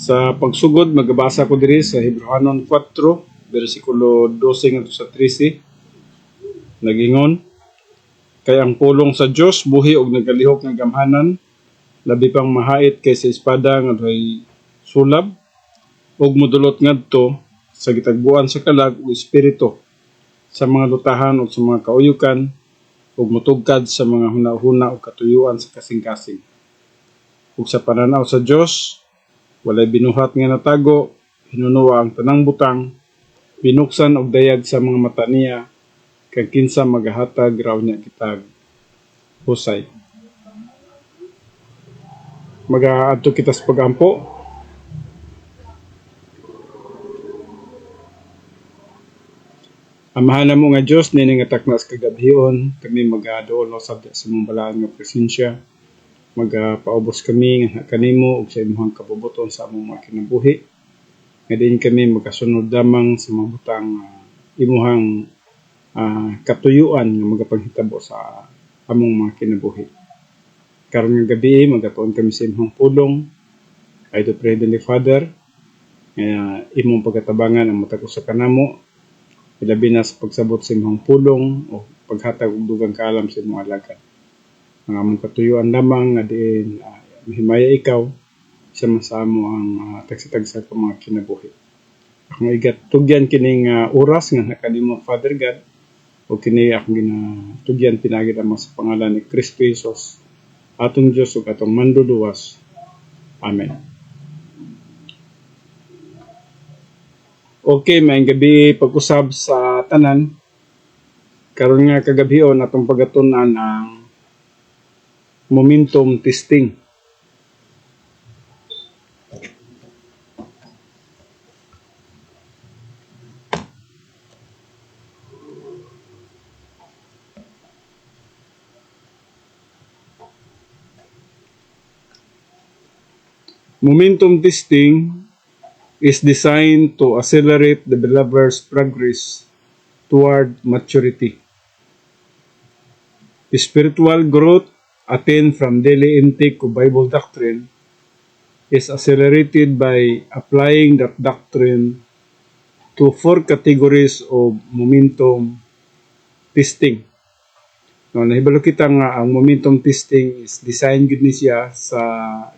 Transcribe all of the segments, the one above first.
Sa pagsugod, magabasa ko diri sa Hebrewanon 4, versikulo 12 ngadto sa 13. Nagingon, kay ang pulong sa Dios buhi og nagalihok nga gamhanan, labi pang mahait kaysa espada nga adunay sulab, ug modulot ngadto sa gitagbuan sa kalag ug espiritu, sa mga lutahan ug sa mga kauyukan, ug motugkad sa mga hunahuna ug katuyuan sa kasing-kasing. Ug sa pananaw sa Dios, walay binuhat nga natago, hinunuwa ang tanang butang, binuksan og dayag sa mga mata niya, kag kinsa magahatag raw niya kitag husay. Mag-aadto kita sa pagampo. Amahan mo nga Dios nini nga takna sa kagabhion, kami mag-adool sa mong balaan nga presensya. Magapaubos kami nga kanimo ug sa imong kabubuton sa among mga kinabuhi. Nga din kami magasunod lamang sa mga butang imuhang katuyuan nga magapanghitabo sa among mga kinabuhi. Karon nga gabi magatuon kami sa imong pulong. I do pray, Heavenly Father, imong pagkatabangan ang matag usa kanamo, ilabi na sa pagsabot sa imong pulong o paghatag og dugang kaalam sa imong alagad. Ang among katuyuan lamang nga diin mahimaya ikaw sa masamo ang tagsa-tagsa ka mga kinabuhi. Akong igatugyan kining oras nga nakanimo Father God, o kini akong ginatugyan pinagid ang sa pangalan ni Kristo Jesus, atong Dios ug atong manluluwas. Amen. Okay, maayong gabi pag-usab sa tanan. Karon nga kagabhion atong pagatun-an ang momentum testing. Momentum testing is designed to accelerate the believer's progress toward maturity. Spiritual growth attained from daily intake of Bible doctrine is accelerated by applying that doctrine to 4 categories of momentum testing. No, nahibalo kita nga ang momentum testing is designed gid ni siya sa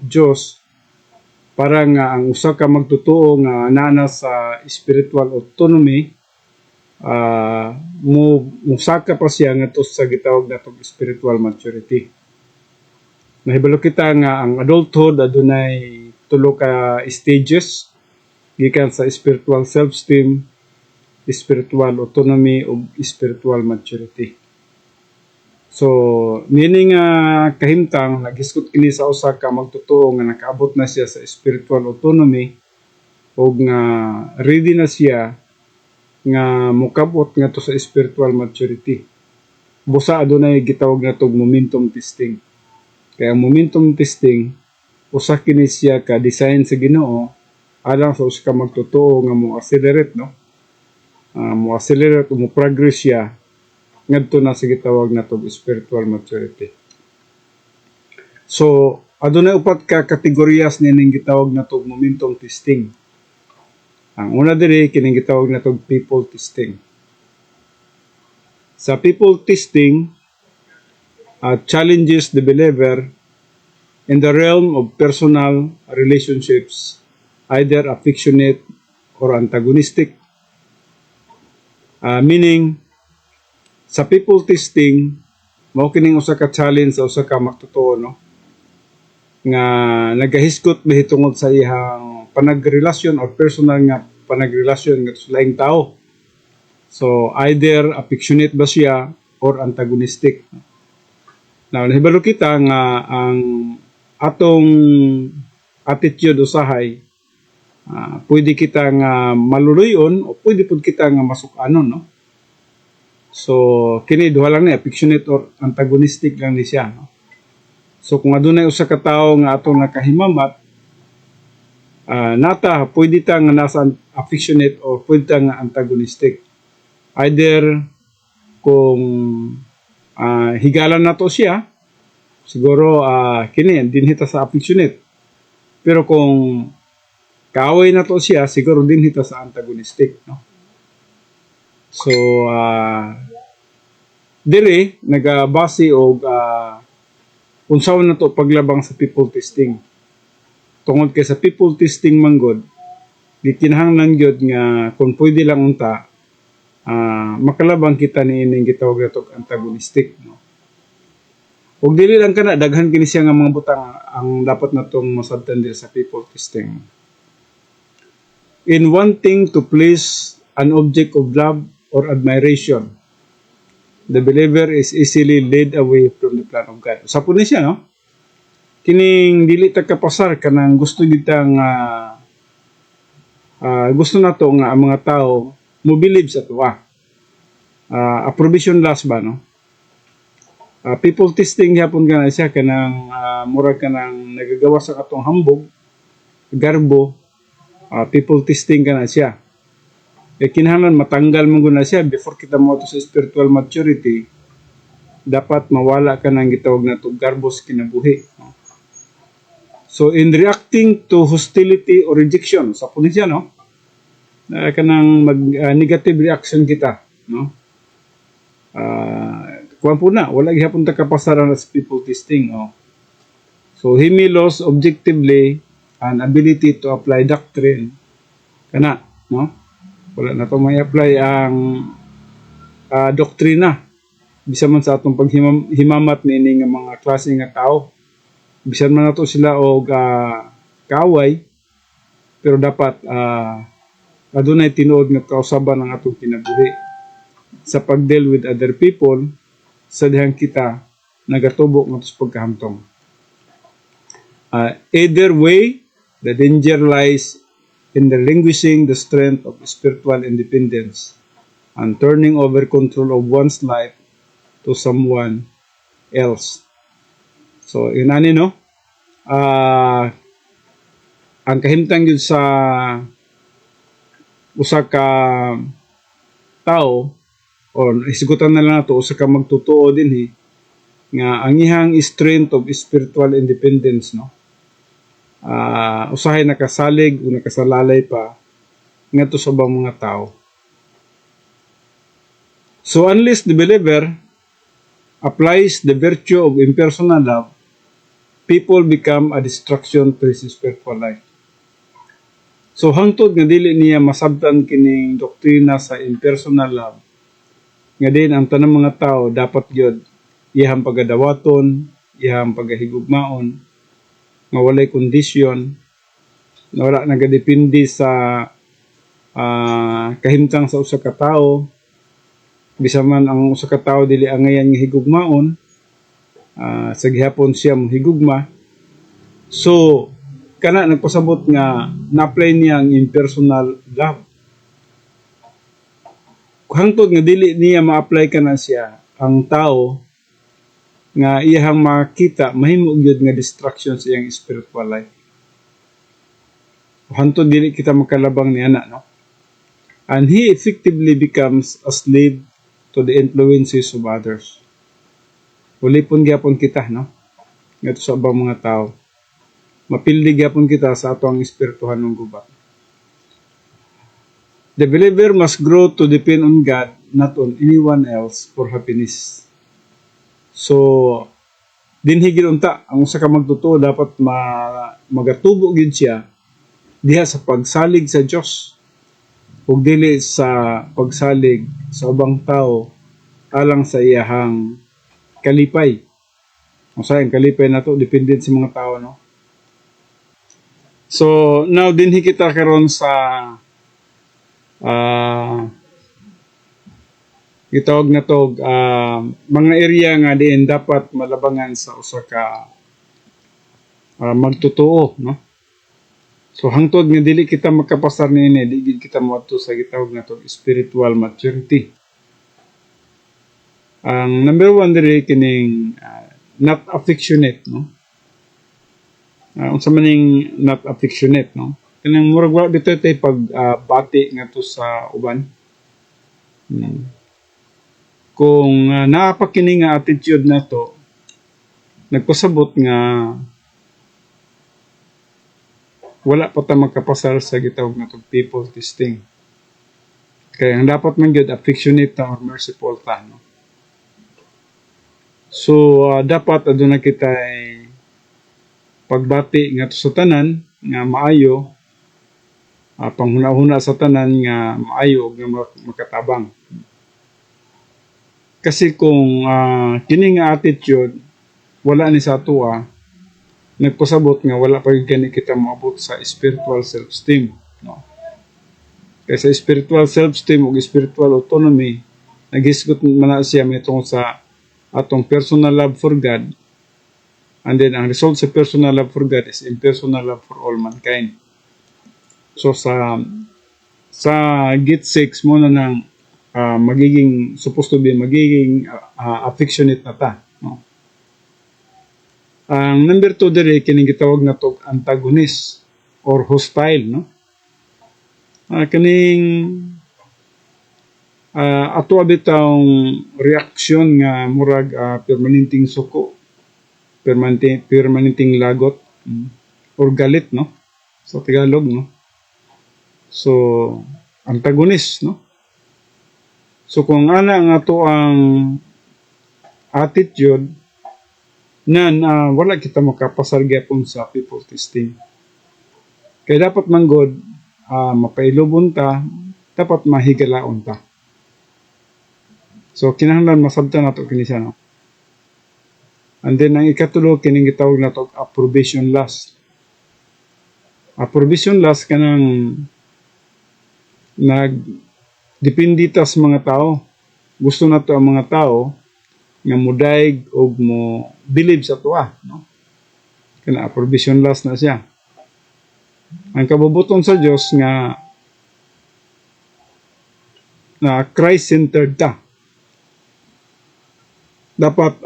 Dios para nga ang usa ka magtotoo nga anaa sa spiritual autonomy musaka pa siya ngadto sa gitawag natong spiritual maturity. Nahibalo kita nga ang adulthood adunay 3 ka stages gikan sa spiritual self-esteem, spiritual autonomy ug spiritual maturity. So, nini nga kahimtang naghiskot kini sa usa ka magtotoo nga nakaabot na siya sa spiritual autonomy ug nga ready na siya nga mukabot ngadto sa spiritual maturity. Busa adunay gitawag natong momentum testing. Kaya ang momentum testing usa kini siya ka design sa Ginoo alang sa usa ka magtotoo nga mo accelerate, no? Mo accelerate o mo progress siya ngadto na sa gitawag natong spiritual maturity. So, adunay 4 ka kategoryas nining gitawag natong momentum testing. Ang una diri kining gitawag natong people testing. Sa people testing, challenges the believer in the realm of personal relationships, either affectionate or antagonistic. Meaning, sa people testing, mao kining usa ka challenge sa usa ka magtotoo, no? Nga nagahiskot mahitungod sa iyang panagrelasyon or personal nga panagrelasyon nga sa laing tao. So, either affectionate ba siya or antagonistic. Now, nahibalo kita nga ang atong attitude usahay, pwede kita nga maluluyon o pwede pud kita nga masukanon, no? So, kini duha lang ni affectionate or antagonistic lang ni siya, no? So, kung adunay usa ka tawo nga atong nakahimamat, nata pwede ta nga nasa affectionate or pwede ta nga antagonistic. Either kung higalan nato siya, siguro kini dinhita sa affectionate. Pero kung kaaway na to siya, siguro din hita sa antagonistic, no? So, dire, nagabase og unsaon na to paglabang sa people testing. Tungod kay sa people testing manggod, di kinahanglan gyud nga kung pwede lang unta, makalabang kita ni ining gitawag nato antagonistic, no? Ug dili lang kana daghan kini siya nga mga butang ang dapat natong masabtan diri sa people testing. In wanting to please an object of love or admiration, the believer is easily led away from the plan of God. Sa po ni siya, no? Kining dili ta kapasar kanang gusto ditang gusto nato nga ang mga tao mo believe sa tuwa. Approbation last ba, no? People testing yapon ka na siya kanang murag kanang nagagawa sa katong hambog, garbo, people testing ka na siya. Kinahanglan matanggal mo na siya before kita mo sa spiritual maturity. Dapat mawala ka ng gitawag na to garbos kinabuhi. No? So in reacting to hostility or rejection, sa punin siya, no? Kanang negative reaction kita, no? Kuwan po na, wala gihapon ta kapasaran sa people testing, oh. So himilos objectively an ability to apply doctrine kana, no? Wala na to may apply ang doktrina bisan man sa atong paghimamat niini nga mga klase nga tao. Bisan man nato sila og kaaway, pero dapat adunay tinuod nga kausaban ang atong kinabuhi sa pag-deal with other people sa dihang kita nagatubok nga sa pagkahamtong. Either way, the danger lies in relinquishing the strength of spiritual independence and turning over control of one's life to someone else. So, yun ani, no? Ang kahimtang yun sa usa ka tao o isigutan na lang nato usa ka magtutuo din nga ang ihang strength of spiritual independence, no? Usahay nakasalig o nakasalalay pa ngadto sa bang mga tao. So unless the believer applies the virtue of impersonal love, people become a distraction to his spiritual life. So hangtod nga dili niya masabtan kining doktrina sa impersonal love, nga din ang tanang mga tao dapat gyud iyang pagadawaton, iyang pagahigugmaon, nga walay kondisyon, na wala nagadepende sa kahimtang sa usa ka tawo. Bisan man ang usa ka tawo dili angayan nga higugmaon, sa gihapon siya mohigugma. So kana nagpasabot nga na-apply niya ang impersonal love. Hangtod nga dili niya ma-apply kana siya ang tao nga iyang makita mahimo gyud nga distraction sa iyang spiritual life. Hangtod dili kita makalabang ni ana, no? And he effectively becomes a slave to the influences of others. Ulipon gyapon kita, no? Ngadto sa ubang mga tao. Mapildi gyapon kita sa ato ang espirituhan ng gubat. The believer must grow to depend on God, not on anyone else for happiness. So, dinhigil unta, ang usa ka magtutuo dapat magatubo gid siya diha sa pagsalig sa Dios ug dili sa pagsalig sa ubang tao alang sa iyahang kalipay. Usa ang kalipay nato depende sa mga tao, no? So, now dinhi kita karon sa gitawag na to mga area nga diin dapat malabangan sa usa ka magtutuo, no? So hangtod nga dili kita magkapasar niini, di kita moadto sa gitawag na to spiritual maturity. Ang number 1 diri kining not affectionate, no? Unsa maning not affectionate, no? Kanang murag wa bitaw tay pag bati ngadto sa uban. Kung naapakini nga attitude na to, nagpasabot nga wala pa ta makapasar sa gitawag na tong people testing. Kaya ang dapat man gyud affectionate ta or merciful ta, no? So dapat aduna kita pagbati nga sa tanan nga maayo, panghuna-huna sa tanan nga maayo ug nga makatabang. Kasi kung kini nga attitude wala ni sa atua, nagpasabot nga wala pa gani kita maabot sa spiritual self-esteem, no? Kaya sa spiritual self-esteem ug spiritual autonomy, naghisgot man na siya mitong sa atong personal love for God, and then ang result sa personal love for God is impersonal love for all mankind. So sa git 6 mo na nang magiging supposed to be magiging affectionate na ta, no? Ang number 2 dire kining gitawag na tog antagonist or hostile, no? Kaning ato abitang reaksyon nga murag permanenteng suko, permanenteng lagot, or galit, no? Sa Tagalog, no? So antagonist, no? So kung ana nga to ang attitude nan wala kita makapasar gyapon sa people testing. Kaya dapat manggod mapailubon ta, dapat mahigalaon ta. So kinahanglan masabtan nato kini siya, no? And then ang ikatulo kining gitawag nato approbation lust. Approbation lust kanang depende ta sa mga tao. Gusto nato ang mga tao nga modaig og mo believe sa tuwa, no? Kana approbation lust na siya. Ang kabubuton sa Dios nga na Christ-centered ta. Dapat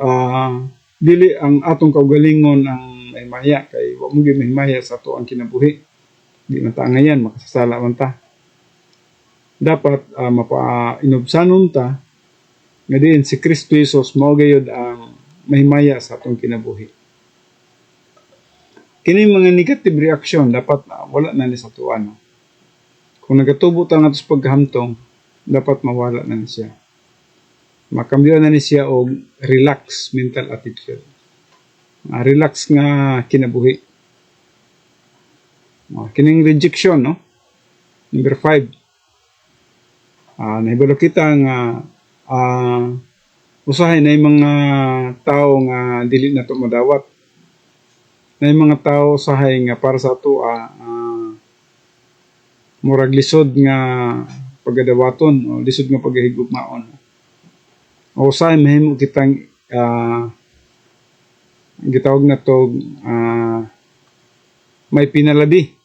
dili ang atong kaugalingon ang mahimaya kay wa mo gyud mahimaya sa ato ang kinabuhi. Di na ta ngayan makasasala man ta. Dapat mapa-inobsanon ta nga diin si Kristo Jesus mao gayud ang mahimaya sa atong kinabuhi. Kini mga negative reaction dapat wala na ni sa tuwa, no? Kung nagatubo ta nga sa paghamtong, dapat mawala na ni siya. Makambyo na ni siya og relax mental attitude. Relax nga kinabuhi. Kining rejection, no? Number 5. Nahibalo kita nga usahay na yung mga tao nga dili na to madawat. Na yung mga tao usahay nga para sa ato murag lisod nga pagadawaton o lisod nga paghigugmaon. O usahay mahimo kitang gitawag na to may pinalabi.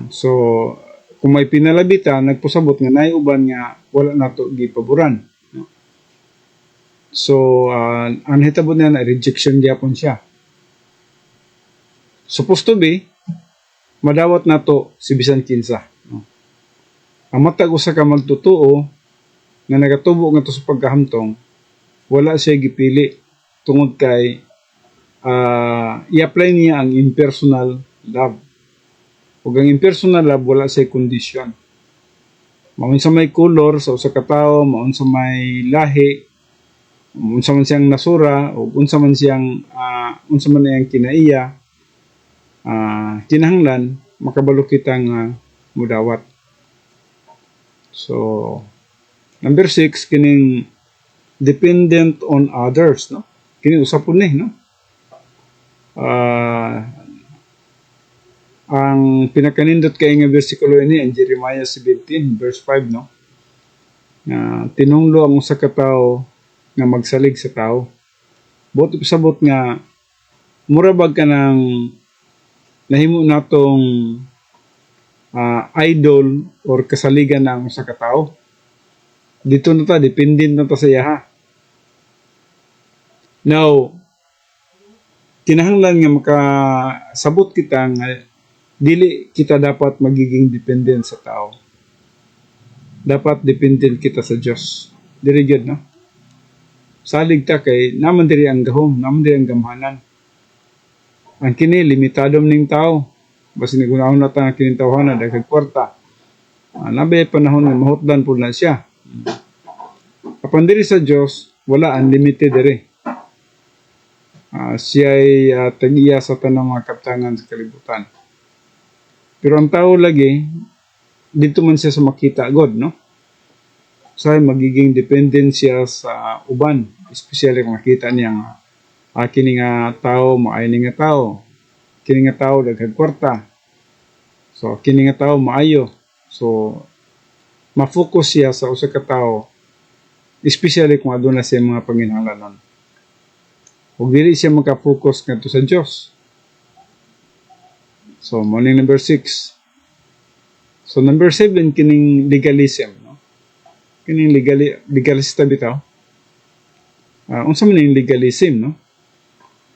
So kung may pinalabi ta, nagpasabot nga naay uban nga wala nato gipaboran, no? So ang hitabo na rejection gyapon siya. Supposed to be madawat nato si bisan kinsa, no? Ang matag usa ka magtotoo nga nagatubo nga to sa pagkahamtong, wala siya gipili tungod kay i-apply niya ang impersonal love. Ug ang impersonal love wala say condition. Maun sa may color sa usa ka tawo, maun sa may lahi, unsa man siyang nasura o unsa man siyang unsa man iyang kinaiya, kinahanglan makabalo kitang mudawat. So number 6 kining dependent on others, no? Kini usapon ni, no? Ang pinakanindot kay nga bersikulo ini ang Jeremiah 17 verse 5, no? Tinunglo ang usa ka tawo nga magsalig sa tao. Buot pasabot nga murabag ka ng nahimo natong idol or kasaligan ng usa ka tawo. Dito na ta dependent na ta sa iya, ha? Now kinahanglan nga makasabot kita nga dili kita dapat magiging dependent sa tao. Dapat dependent kita sa Dios. Diri gyud, no? Salig ta kay naman diri ang gahom, naman diri ang gamhanan. Ang kini limitado ning tao. Basi nagunahon na ta nga kining tawhana daghang kwarta. Nabe panahon nga mahutdan pud na siya. Apan diri sa Dios wala unlimited diri. Siya ay tag-iya sa tanang mga kaptangan sa kalibutan. Pero ang tao lagi dito man siya sa makita God, no? Sa magiging dependensya sa uban, especially kung makita niya nga kini nga tao maayo ni nga tao. Kini nga tao daghang kwarta. So kini nga tao maayo. So ma-focus siya sa usa ka tawo, especially kung aduna siya mga panginahanglanon. Ug dili siya maka-focus ngadto sa Dios. So mo ning number 6. So number 7 kining legalism, no? Kining legalista bitaw. Unsa man ning legalism, no?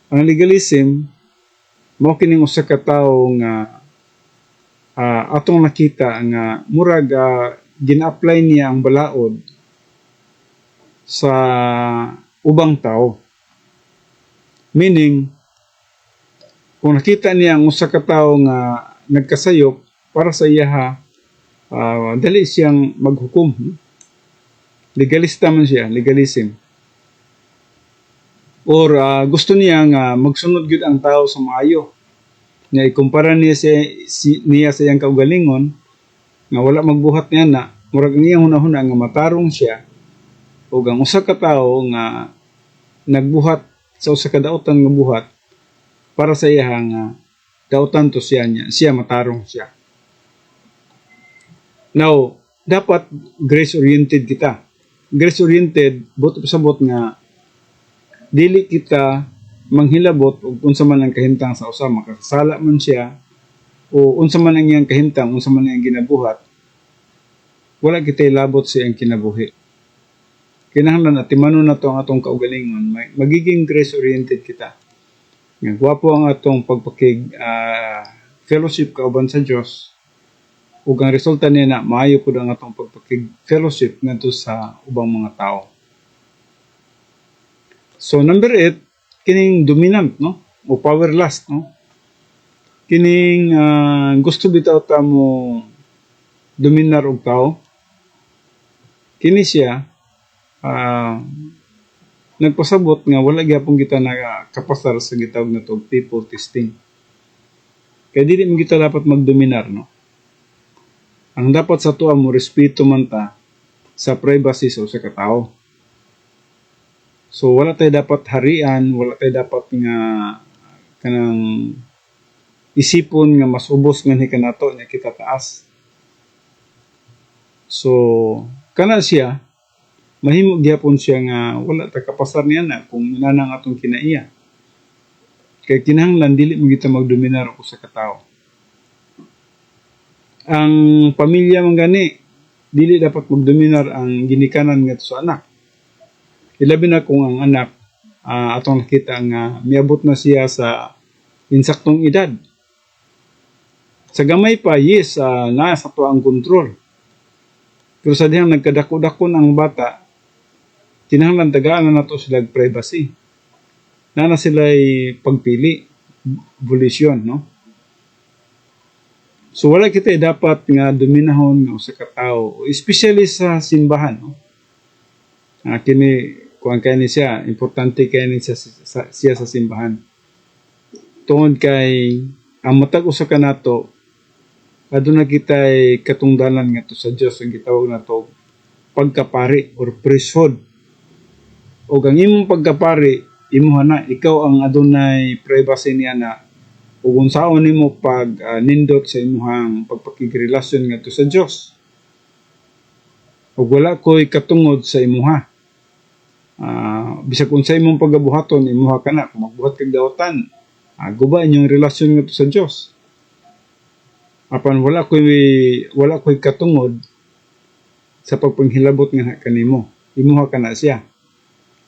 Ang legalism mao kining usa ka tawo nga atong nakita nga murag gina-apply niya ang balaod sa ubang tao. Meaning, kung nakita niya ang usa ka tawo nga nagkasayop para sa iya dali siyang maghukom. Legalista man siya, legalism. Or gusto niya nga magsunod gyud ang tao sa maayo. Nga ikumpara niya sa iyang kaugalingon nga wala magbuhat niya na murag niya hunahuna nga matarong siya o ang usa ka tawo nga nagbuhat sa usa ka daotan nga buhat para sa iya nga daotan to siya matarong siya. Now, dapat grace-oriented kita. Grace-oriented, buot pasabot nga dili kita manghilabot og unsa man ang kahimtang sa usa, makasala man siya o unsa man ang iyang kahimtang, unsa man ang ginabuhat, wala kita ilabot sa iyang kinabuhi. Kinahanglan at timanon na to ang atong kaugalingon, magiging grace-oriented kita. Nga gwapo ang atong pagpakig fellowship kauban sa Dios. Ug ang resulta niya na maayo pud ang atong pagpakig fellowship ngadto sa ubang mga tao. So number 8, kining dominant, no? O power lust, no? Kining gusto bitaw ta mo dominar og tao. Kini siya nagpasabot nga wala gyapon kita nakapasar sa gitawag na to people testing. Kaya dili mo kita dapat magdominar, no? Ang dapat sa tuwa mo respeto man ta sa privacy sa usa ka tawo. So wala tayo dapat harian, wala tayo dapat nga kanang isipon nga mas ubos nganhi kanato nya kita taas. So kana siya mahimo gyapon siya nga wala ta kapasar niya na kung inanang atong kinaiya. Kay kinahanglan dili mo kita magdominar og usa ka tawo. Ang pamilya man gani dili dapat magdominar ang ginikanan ngadto sa anak. Ilabi na kung ang anak atong nakita nga miabot na siya sa insaktong edad. Sa gamay pa, yes, na sa to ang kontrol. Pero sa dihang nagkadako-dakon ang bata, kinahanglan tagaan na nato sila privacy. Na sila'y pagpili, volition, no? So wala kita dapat nga dominahon nga usa ka tawo, especially sa simbahan, no? Kini kuan kay ni siya, importante kay ni siya sa simbahan. Tungod kay ang matag usa ka nato aduna kitay katungdalan ngadto sa Dios ang gitawag nato pagkapari or priesthood. O ang imong pagkapari imuha na ikaw ang adunay privacy niya na ug unsaon nimo pag nindot sa imong pagpakigrelasyon ngadto sa Dios. Ug wala koy katungod sa imuha. Bisag unsa imong pagabuhaton imuha kana kung magbuhat kag daotan. Guba inyong relasyon ngadto sa Dios. Apan wala koy katungod sa pagpanghilabot nga kanimo. Imuha kana siya.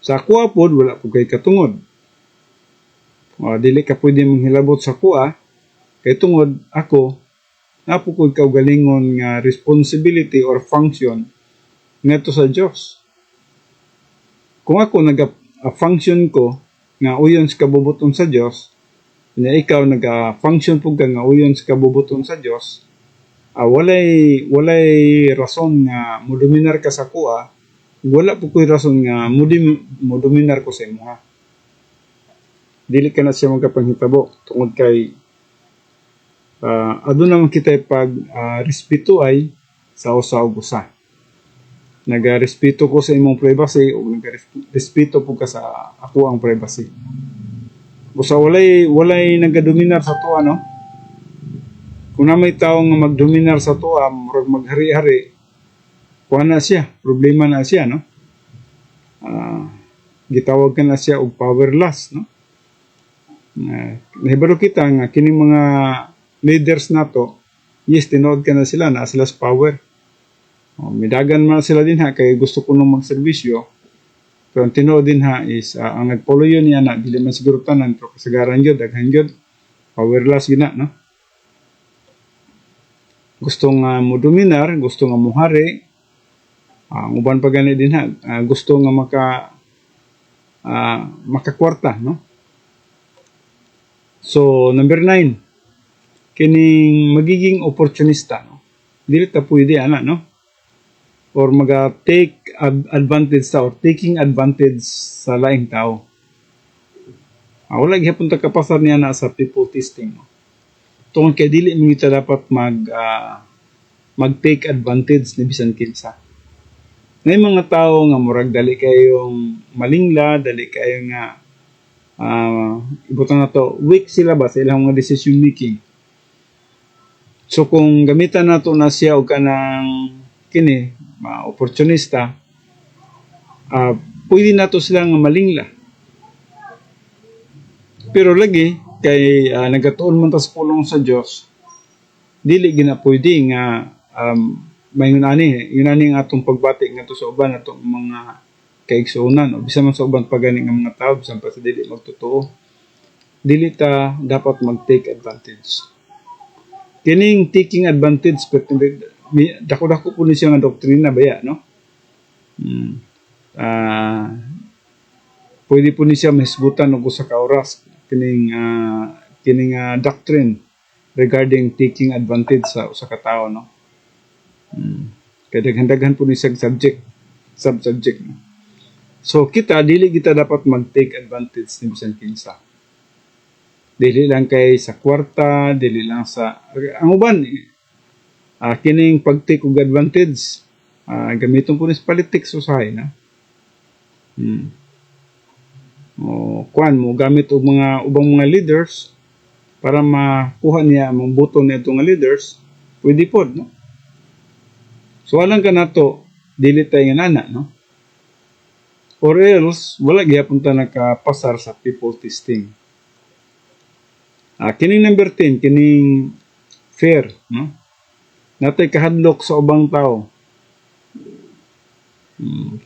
Sa kuha pod wala po kay katungod. Dili ka pwede manghilabot sa kuha kay tungod ako napo koy kaugalingon nga responsibility or function ngadto sa Dios. Kung ako function ko nga uyon sa kabubuton sa Dios, Nya ikaw naga-function pug ka nga uyon sa kabubuton sa Dios, walay rason nga modominar ka sa kuha, wala po ko'y rason nga modominar ko sa imuha. Dili ka na siya magkapanghitabo tungod kay adun naman kita pag respeto ay sa usa ug usa. Nagarespeto ko sa imong privacy o nagarespeto po ka sa ako ang privacy. Busa walay nagadominar sa tuwa, no? Kung na may tao nga magdominar sa tuwa, murag maghari-hari, kuha na siya, problema na siya, no? Gitawag ka na siya og powerless, no? Nahibaro kita nga kining mga leaders nato, yes, tinood ka na sila, na sila sa power. Midagan man sila din ha, kay gusto ko nung magservisyo. Pero ang tinood din ha is, ang nagpolo yun niya na, dili man siguro tanan, pero kasagaran yun, daghan yun, powerless yun na, no? Gusto nga mo dominar, gusto nga mo hari, ang uban pa gani din ha, gusto nga makakwarta, no? So, number 9, kining magiging opportunista, no? Dili ta pwede, ana, no? Or take advantage sa, or taking advantage sa laing tao. Wala gyapon ta kapasar niya na sa people testing, no? Tungod kay dili mo kita dapat mag-take advantage ni bisan kinsa. May mga tao nga murag dali kayong malingla, dali kayo nga ibutang na to, weak sila ba sa ilang mga decision making. So kung gamitan nato na siya og kanang kini opportunista, pwede nato sila nga malingla. Pero lagi kay nagatuon man ta sa pulong sa Dios, dili gina pwede nga may yunani nga atong pagbati ngadto sa uban atong mga kaigsuonan o bisan man sa uban pagani nga mga tao bisan pa sa dili magtotoo, dili ta dapat mag-take advantage. Kining taking advantage dako-dako po ni siya nga doktrina baya, no? Pwede po ni siya mahisgutan og usa ka oras kining doctrine regarding taking advantage sa usa ka tawo, no? Kaya daghan-daghan po ni siya subject, no? So kita dili kita dapat mag-take advantage ni bisan kinsa. Dili lang kay sa kwarta, dili lang sa ang uban kining pag-take og advantage gamiton po ni sa politics usahay, na mo gamit og mga ubang mga leaders para makuha niya ang boto niya itong leaders, pwede pod, no? So alang ka nato dili tay nga nana, no? Or else wala gyapon ta nakapasar sa people testing. Kining number 10, kining fair, no? Natay kahadlok sa ubang tao.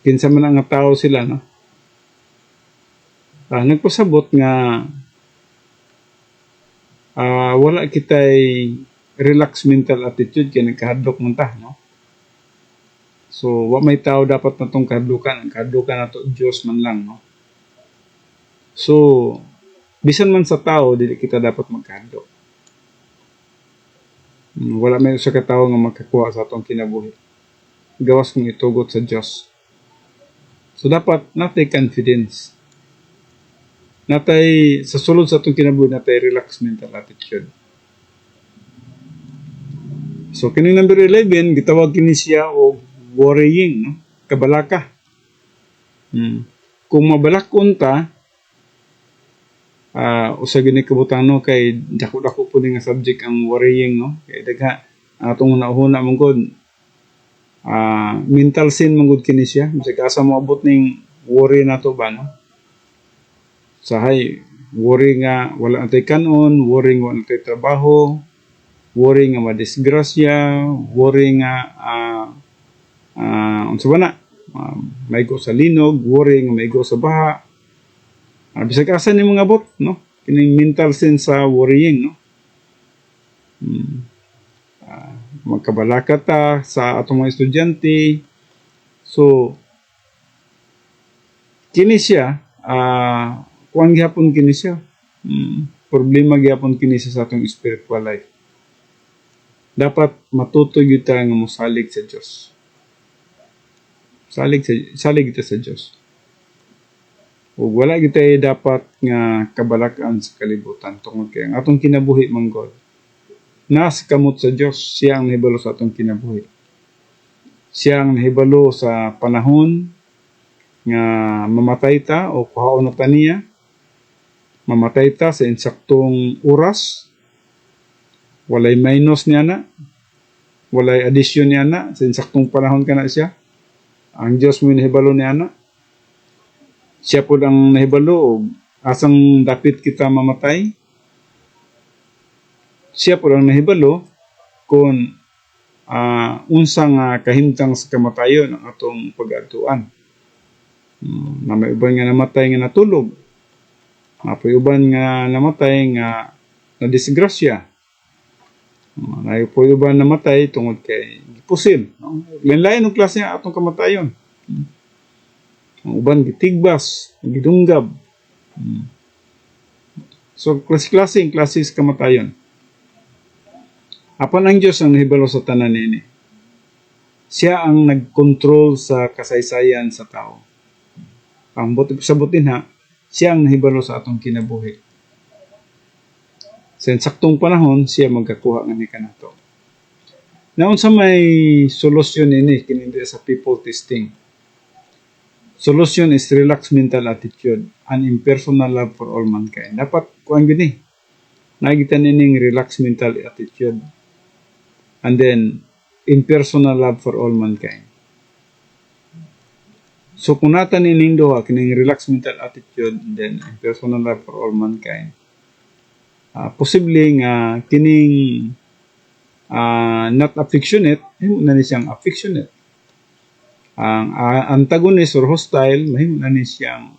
Kinsa man ang tao sila, no? Nagpasabot nga wala kitay relax mental attitude kay nagkahadlok man ta, no? So wa may tao dapat natong kahadlukan, ang kahadlukan nato Dios man lang, no? So bisan man sa tao dili kita dapat magkahadlok. Wala may usa ka tawo nga makakuha sa atong kinabuhi. Gawas kung itugot sa Dios. So dapat natay confidence. Natay sa sulod sa atong kinabuhi natay relax mental attitude. So kining number 11 gitawag kini siya og worrying, no? Kabalaka. Kung mabalakon ta, usa gini kabutano kay dako-dako po nga subject ang worrying, no? Kay dagha atong una-una mong mental sin mangud kini siya. Bisag asa mo abot ning worry nato ba, no? Sahay worry nga wala natay kanon, worry nga wala natay trabaho, worry nga madisgrasya, worry nga unsa ba na? Maigo sa linog, worry nga maigo sa baha. Bisag asa ni mga bot, no? Kining mental sense sa worrying, no? Magkabalaka ta sa atong mga estudyante. So kini siya kuan gyapon kini siya. problema gyapon kini sa atong spiritual life. Dapat matuto gyud ta nga mosalig sa Dios. Salig kita sa Dios. Ug wala gyud tayo dapat nga kabalakan sa kalibutan tungod kay ang atong kinabuhi manggod nas kamot sa Dios. Siya ang nahibalo sa atong kinabuhi. Siya ang nahibalo sa panahon nga mamatay ta o kuhaon na ta niya. Mamatay ta sa insaktong oras. Walay minus niya na. Walay addition niya na. Sa insaktong panahon ka na siya. Ang Diyos mo nahibalo niya na. Siya po ang nahibalo. Asang dapit kita mamatay. Siya po ang nahibalo kung unsang kahimtang sa kamatayon ang atong pag-atuan. Na may uban nga namatay nga natulog. May uban nga namatay nga nadisgrasya. May uban namatay tungod kay gipusil. No? Lain-lain ng klase nga atong kamatayon. Ang uban gitigbas, gidunggab. So klase sa kamatayon. Apan ang Diyos ang nahibalo sa tanan nini. Siya ang nagkontrol sa kasaysayan sa tao. Ang sabutin ha, siya ang nahibalo sa atong kinabuhi. Sa saktong panahon, siya magkakuha ng kanato. Naon sa may solusyon ini kinindi sa people testing. Solution is relaxed mental attitude and impersonal love for all mankind. Dapat kuan gini. Nakita nining relaxed mental attitude. And then, impersonal love for all mankind. So, kung natin nining doha, kining relaxed mental attitude, and then impersonal love for all mankind, posible nga kining not affectionate, mahimo na ni siyang affectionate. Ang antagonist or hostile, mahimo na ni siyang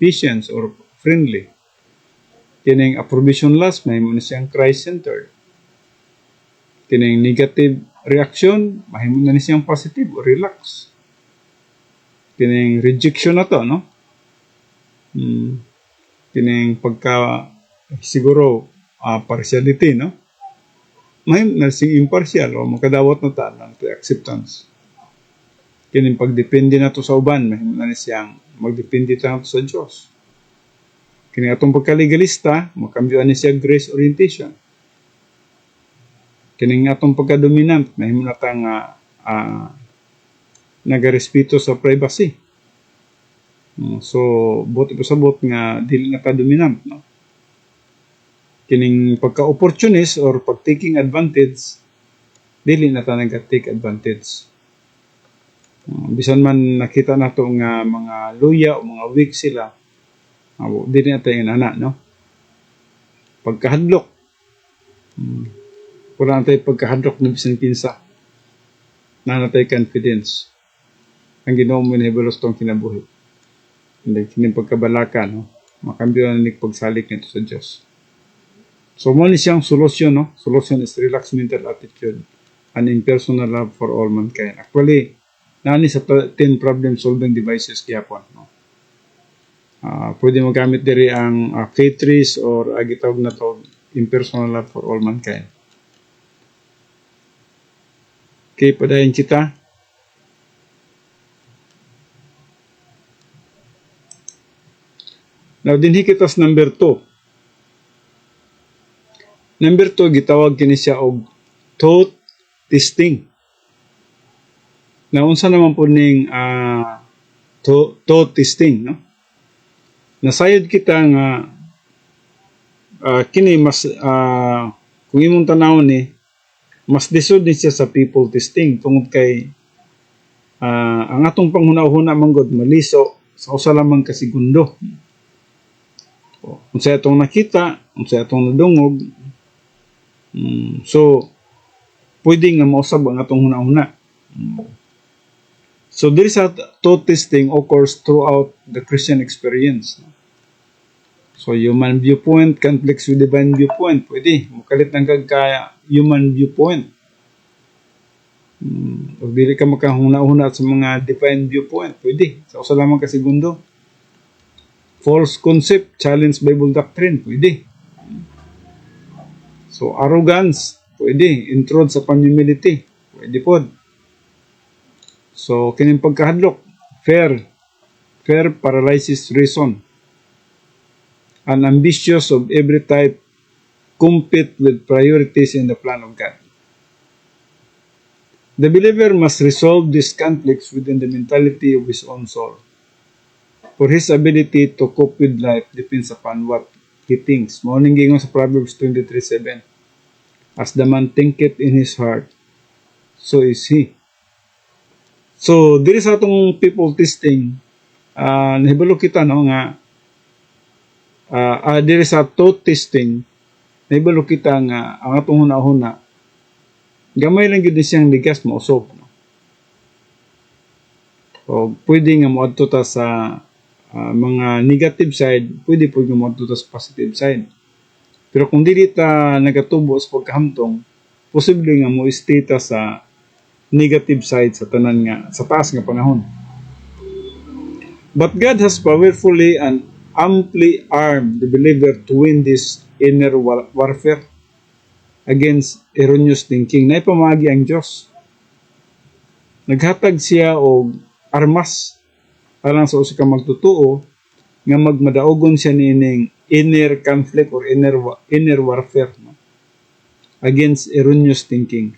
patient or friendly. Kining approbation lust, mahimo na siyang Christ-centered. Kining negative reaction, mahimo na ni siyang positive or relax. Kining rejection na to, no? Kining pagka siguro partiality, no? Mahimo na siyang impartial o makadawat na ta ng acceptance. Kining pagdepende na to sa uban, mahimo na ni siyang magdepende ta na to sa Dios. Kining atong pagkalegalista, makambyoan ni siya grace orientation. Kining atong pagka-dominant, mahimo na tang nagarespeto sa privacy. So, buti po sabot nga dili na ta dominant, no? Kining pagka-opportunist or pag-taking advantage, dili na ta nag-take advantage. Bisan man nakita nato nga mga luya o mga weak sila, dili na tayo inana, no? Pagkahadlok. Wala na tayo pagkahadlok ng bisan kinsa. Na tayo confidence. Ang Ginoo mo nahibalos tong kinabuhi. Hindi kining pagkabalaka, no? Makambyo na ni pagsalik nito sa Dios. So mo ni siyang solusyon, no? Solution is relaxed mental attitude and impersonal love for all mankind. Actually, nani sa 10 problem solving devices gyapon, no? Pwede magamit diri ang K3s or gitawag na to impersonal love for all mankind. Okay, padayon kita. Now, dinhi kita sa number 2. Number 2, gitawag kini siya og thought testing. Now, unsa naman po ning thought testing, no? Nasayod kita nga kini mas kung imong tanawon ni mas lisod ni siya sa people testing tungod kay ang atong panghuna-huna manggod maliso sa usa lamang ka segundo. Unsa atong nakita, unsa atong nadungog. So pwede nga mausab ang atong huna-huna. So there is a thought testing occurs throughout the Christian experience. So human viewpoint conflicts with divine viewpoint. Pwede mukalit ng kagkaya human viewpoint. Pag dili ka makahuna-huna sa mga divine viewpoint, pwede. Sa usa lamang ka segundo. False concept, challenge Bible doctrine, pwede. So arrogance, pwede. Intrude sa humility, pwede po. So kining pagkahadlok, fear paralyzes reason. And ambitious of every type compete with priorities in the plan of God. The believer must resolve these conflicts within the mentality of his own soul. For his ability to cope with life depends upon what he thinks. Mauning gingon sa Proverbs 23:7. As the man thinketh in his heart, so is he. So, diri sa atong people testing, nahibalo kita no nga diri sa thought testing, nahibalo kita nga ang atong huna-huna gamay lang gyud siyang ligas mausog, no? O pwede nga moadto ta sa mga negative side, pwede po nga moadto ta sa positive side. Pero kung dili ta nagatubo sa pagkahamtong, posible nga mo stay ta sa negative side sa tanan nga sa taas nga panahon. But God has powerfully and amply armed the believer to win this inner warfare against erroneous thinking. Naipamagi ang Diyos. Naghatag siya og armas alang sa usa ka magtutuo nga magmadaogon siya niining inner conflict or inner warfare, no? Against erroneous thinking.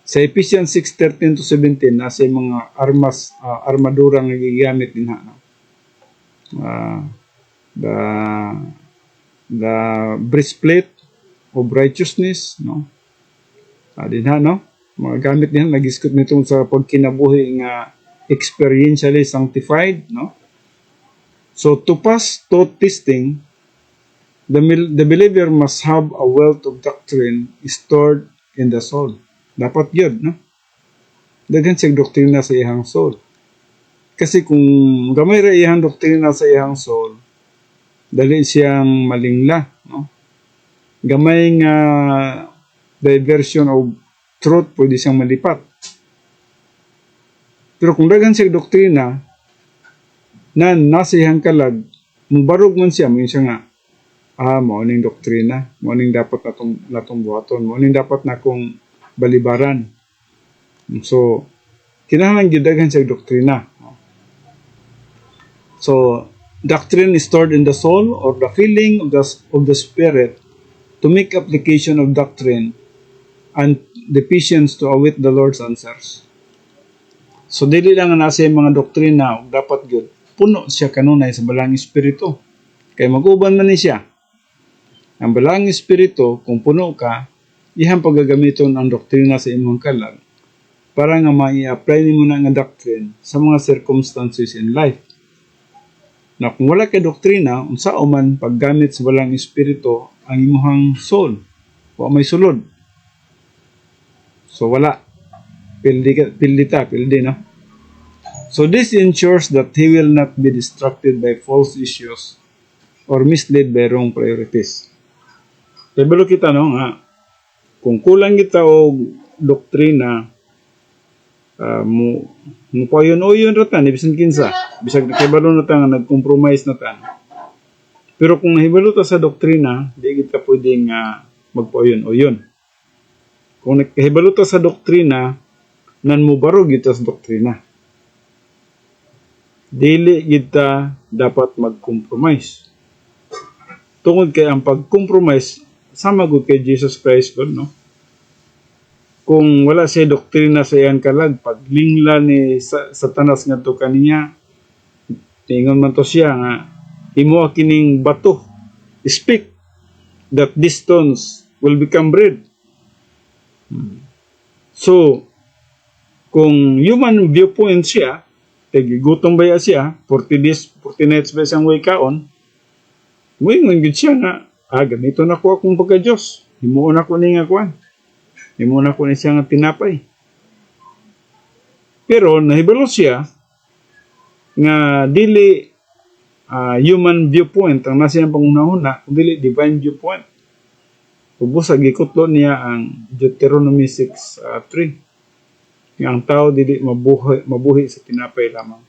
Sa Ephesians 6:13-17 nasa mga armadura nga gigamit dinha, no? The breastplate of righteousness, no? Dinha, no? Mga gamit dinha nagiskot nitong sa pagkinabuhi nga experientially sanctified, no? So to pass thought testing, the believer must have a wealth of doctrine stored in the soul. Dapat yun, no? Daghan siyang doktrina sa iyang soul. Kasi kung gamay ra iyang doktrina sa iyang soul, dali siyang malingla, no? Gamay nga diversion of truth pwede siyang malipat. Pero kung daghan siyang doktrina na nasa iyang kalag, mubarog man siya, mo siya nga, mao ning doktrina, mao ning dapat natong buhaton, mao ning dapat na akong balibaran. So, kinahanglan gyud daghan sa doktrina. So, doctrine is stored in the soul or the feeling of the spirit to make application of doctrine and the patience to await the Lord's answers. So, dili lang nga nasa mga doktrina dapat gyud puno siya kanunay sa balang espiritu. Kay mag-uban man ni siya. Ang balang espiritu, kung puno ka, ihang paggagamiton ang doktrina sa imong kalag para nga mai-apply nimo na nga doctrine sa mga circumstances in life. Na kung wala kay doktrina, unsa man paggamit sa balang espiritu ang imong soul, wa may sulod. So wala. Pildi na. So this ensures that he will not be distracted by false issues or misled by wrong priorities. Kaya kita no nga, kung kulang kita og doktrina, mo payon-oyon ratan, bisan kinsa, bisag nakibalo na ta nga nag-compromise na ta. Pero kung nahibalo ta sa doktrina, di kita pwedeng magpayon-oyon. Kung nakahibalo ta sa doktrina, nan mo barog kita sa doktrina. Dili kita dapat mag-compromise. Tungod kay ang pag-compromise sama gud kay Jesus Christ God, no? Kung wala siya doktrina sa iyang kalag, paglingla ni Satanas ngadto kaniya, tingon man to siya nga imo kining bato, speak that these stones will become bread. So kung human viewpoint siya, gutong baya siya, 40 days, 40 nights ba siyang way kaon, muingon gud siya nga, ganito na ko akong pagka-Diyos. Himuon ako ni nga kuan. Himuon ako ni siya nga tinapay. Pero nahibalo siya nga dili human viewpoint ang nasa siyang pangunahuna, dili divine viewpoint. Ubos sa gikutlo niya ang Deuteronomy 6:3. Ang tao dili mabuhi sa tinapay lamang,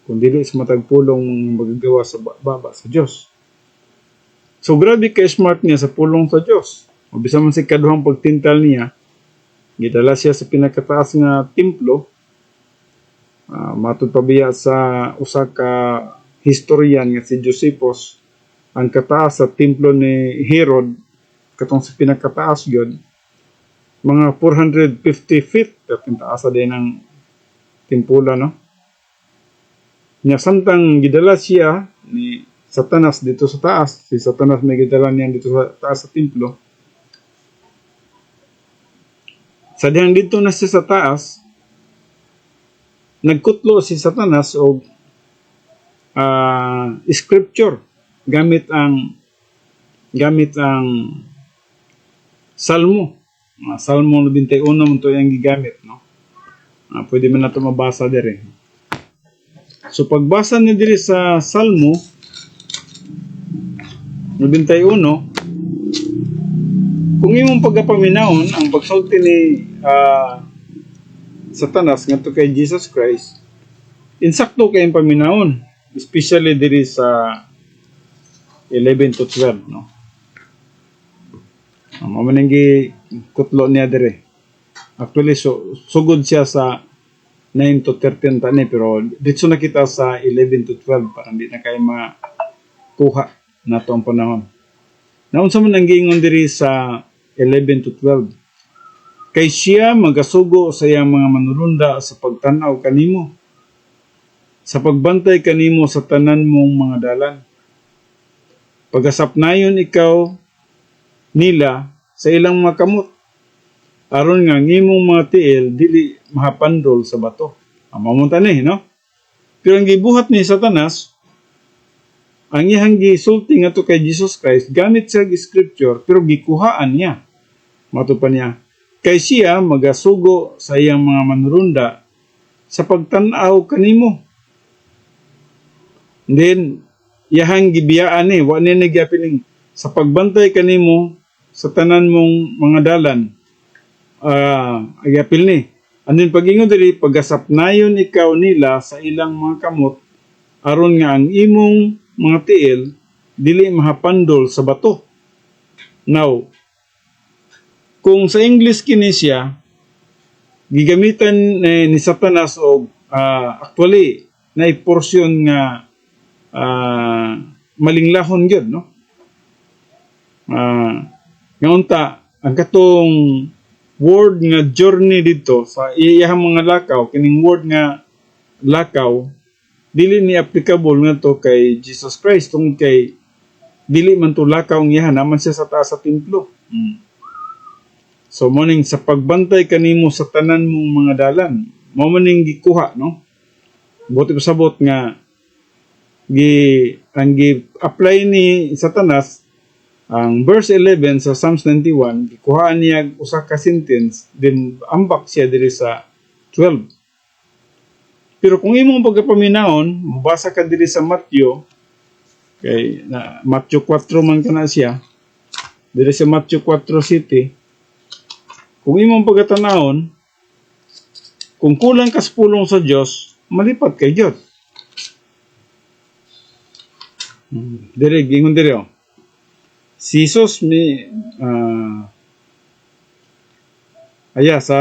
kung dili sa matag pulong magagawa sa baba sa Dios. So grabe ka smart niya sa pulong sa Dios. O bisan man si kaduhang pagtintal niya, gidala siya sa pinakataas nga templo. Matud pabiya sa usa ka historian nga si Josephus, ang kataas sa templo ni Herod katong sa pinakataas gyud mga 450 feet katong taas din ang timpula, no? Nya samtang gidala siya ni Satanas dito sa taas, si Satanas may gidala niya dito sa taas sa templo. Sa dihang dito na siya sa taas, nagkutlo si Satanas og scripture gamit ang Salmo. Salmo 91 mo to yung gigamit, no? Pwede man nato mabasa dire. So pagbasa ni diri sa Salmo 91, kung imong pagapaminahon ang pagsulti ni Satanas ngadto kay Jesus Christ, insakto kay paminahon, especially diri sa 11 to 12, no? Mao man gi kutlo niya dire. Actually sugod siya sa 9 to 13 tani, pero dito na kita sa 11 to 12 para hindi na kayo makuha na ito ang panahon. Naunsa man ang giingon diri sa 11 to 12. Kay siya magasugo sa iyang mga manulunda sa pagtanaw kanimo, sa pagbantay kanimo sa tanan mong mga dalan. Pagasapnayon ikaw nila sa ilang mga kamot, aron nga ngimong mga tiil dili mahapandol sa bato. Mamunta ni, no? Pero ang gibuhat ni Satanas, ang iyang gisulti nga to kay Jesus Christ, gamit sa scripture, pero gikuhaan niya. Matupan niya, kay siya magasugo sa iyang mga manurunda sa pagtanaw kanimo. Then, iyang gibiyaan ni, wa niya nagyapiling, sa pagbantay kanimo sa tanan mong mga dalan, agapil ni. Andin pagingon diri, pagasapnayon ikaw nila sa ilang mga kamot, aron nga ang imong mga tiil dili mahapandol sa bato. Now, kung sa English kini siya, gigamitan ni Satanas og actually na portion nga malinglahon gyud, no? Nga unta ang katong word nga journey dito sa iyang mga lakaw, kining word nga lakaw dili ni applicable nga to kay Jesus Christ, tungod kay dili man to lakaw ang iyahan, naman siya sa taas sa templo. So morning sa pagbantay kanimo sa tanan mong mga dalan, mao man ning gikuha, no? Buti pasabot nga ang gi-apply ni Satanas ang verse 11 sa Psalms 91, gikuhaan niya usa ka sentence, then ambak siya diri sa 12. Pero kung imong pagpaminaon, mabasa ka diri sa Matthew, kay Matthew 4 man kana siya, diri sa Matthew 4:7, kung imong pagtanawon, kung kulang ka sa pulong sa Dios, malipat kay Dios. Diri gingon diri, oh. Si Jesus may sa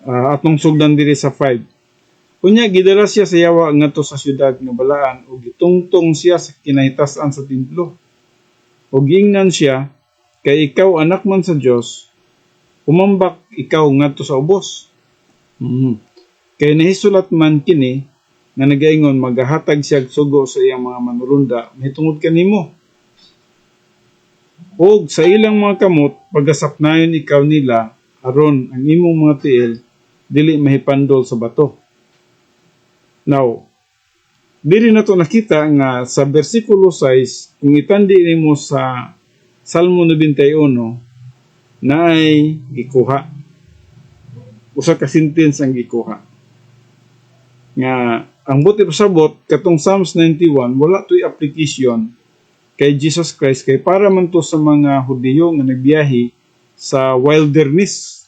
atong sugdan diri sa 5. Unya gidala siya sa yawa ngadto sa syudad nga balaan ug gitungtong siya sa kinahitasan sa templo. Ug giingnan siya, kay ikaw anak man sa Dios, umambak ikaw ngadto sa ubos. Kay nahisulat man kini nga nagaingon magahatag siya sugo sa iyang mga manurunda mahitungod kanimo. Og sa ilang mga kamot pagasapnayon ikaw nila aron ang imong mga tiil dili mahipandol sa bato. Now, diri nato nakita nga sa bersikulo 6, kung itandi nimo sa Salmo 91, naay gikuha. Usa ka sentence ang gikuha. Nga ang buti pasabot katong Psalms 91 wala to'y application kay Jesus Christ, kay para man to sa mga Hudiyo nga nagbiyahe sa wilderness.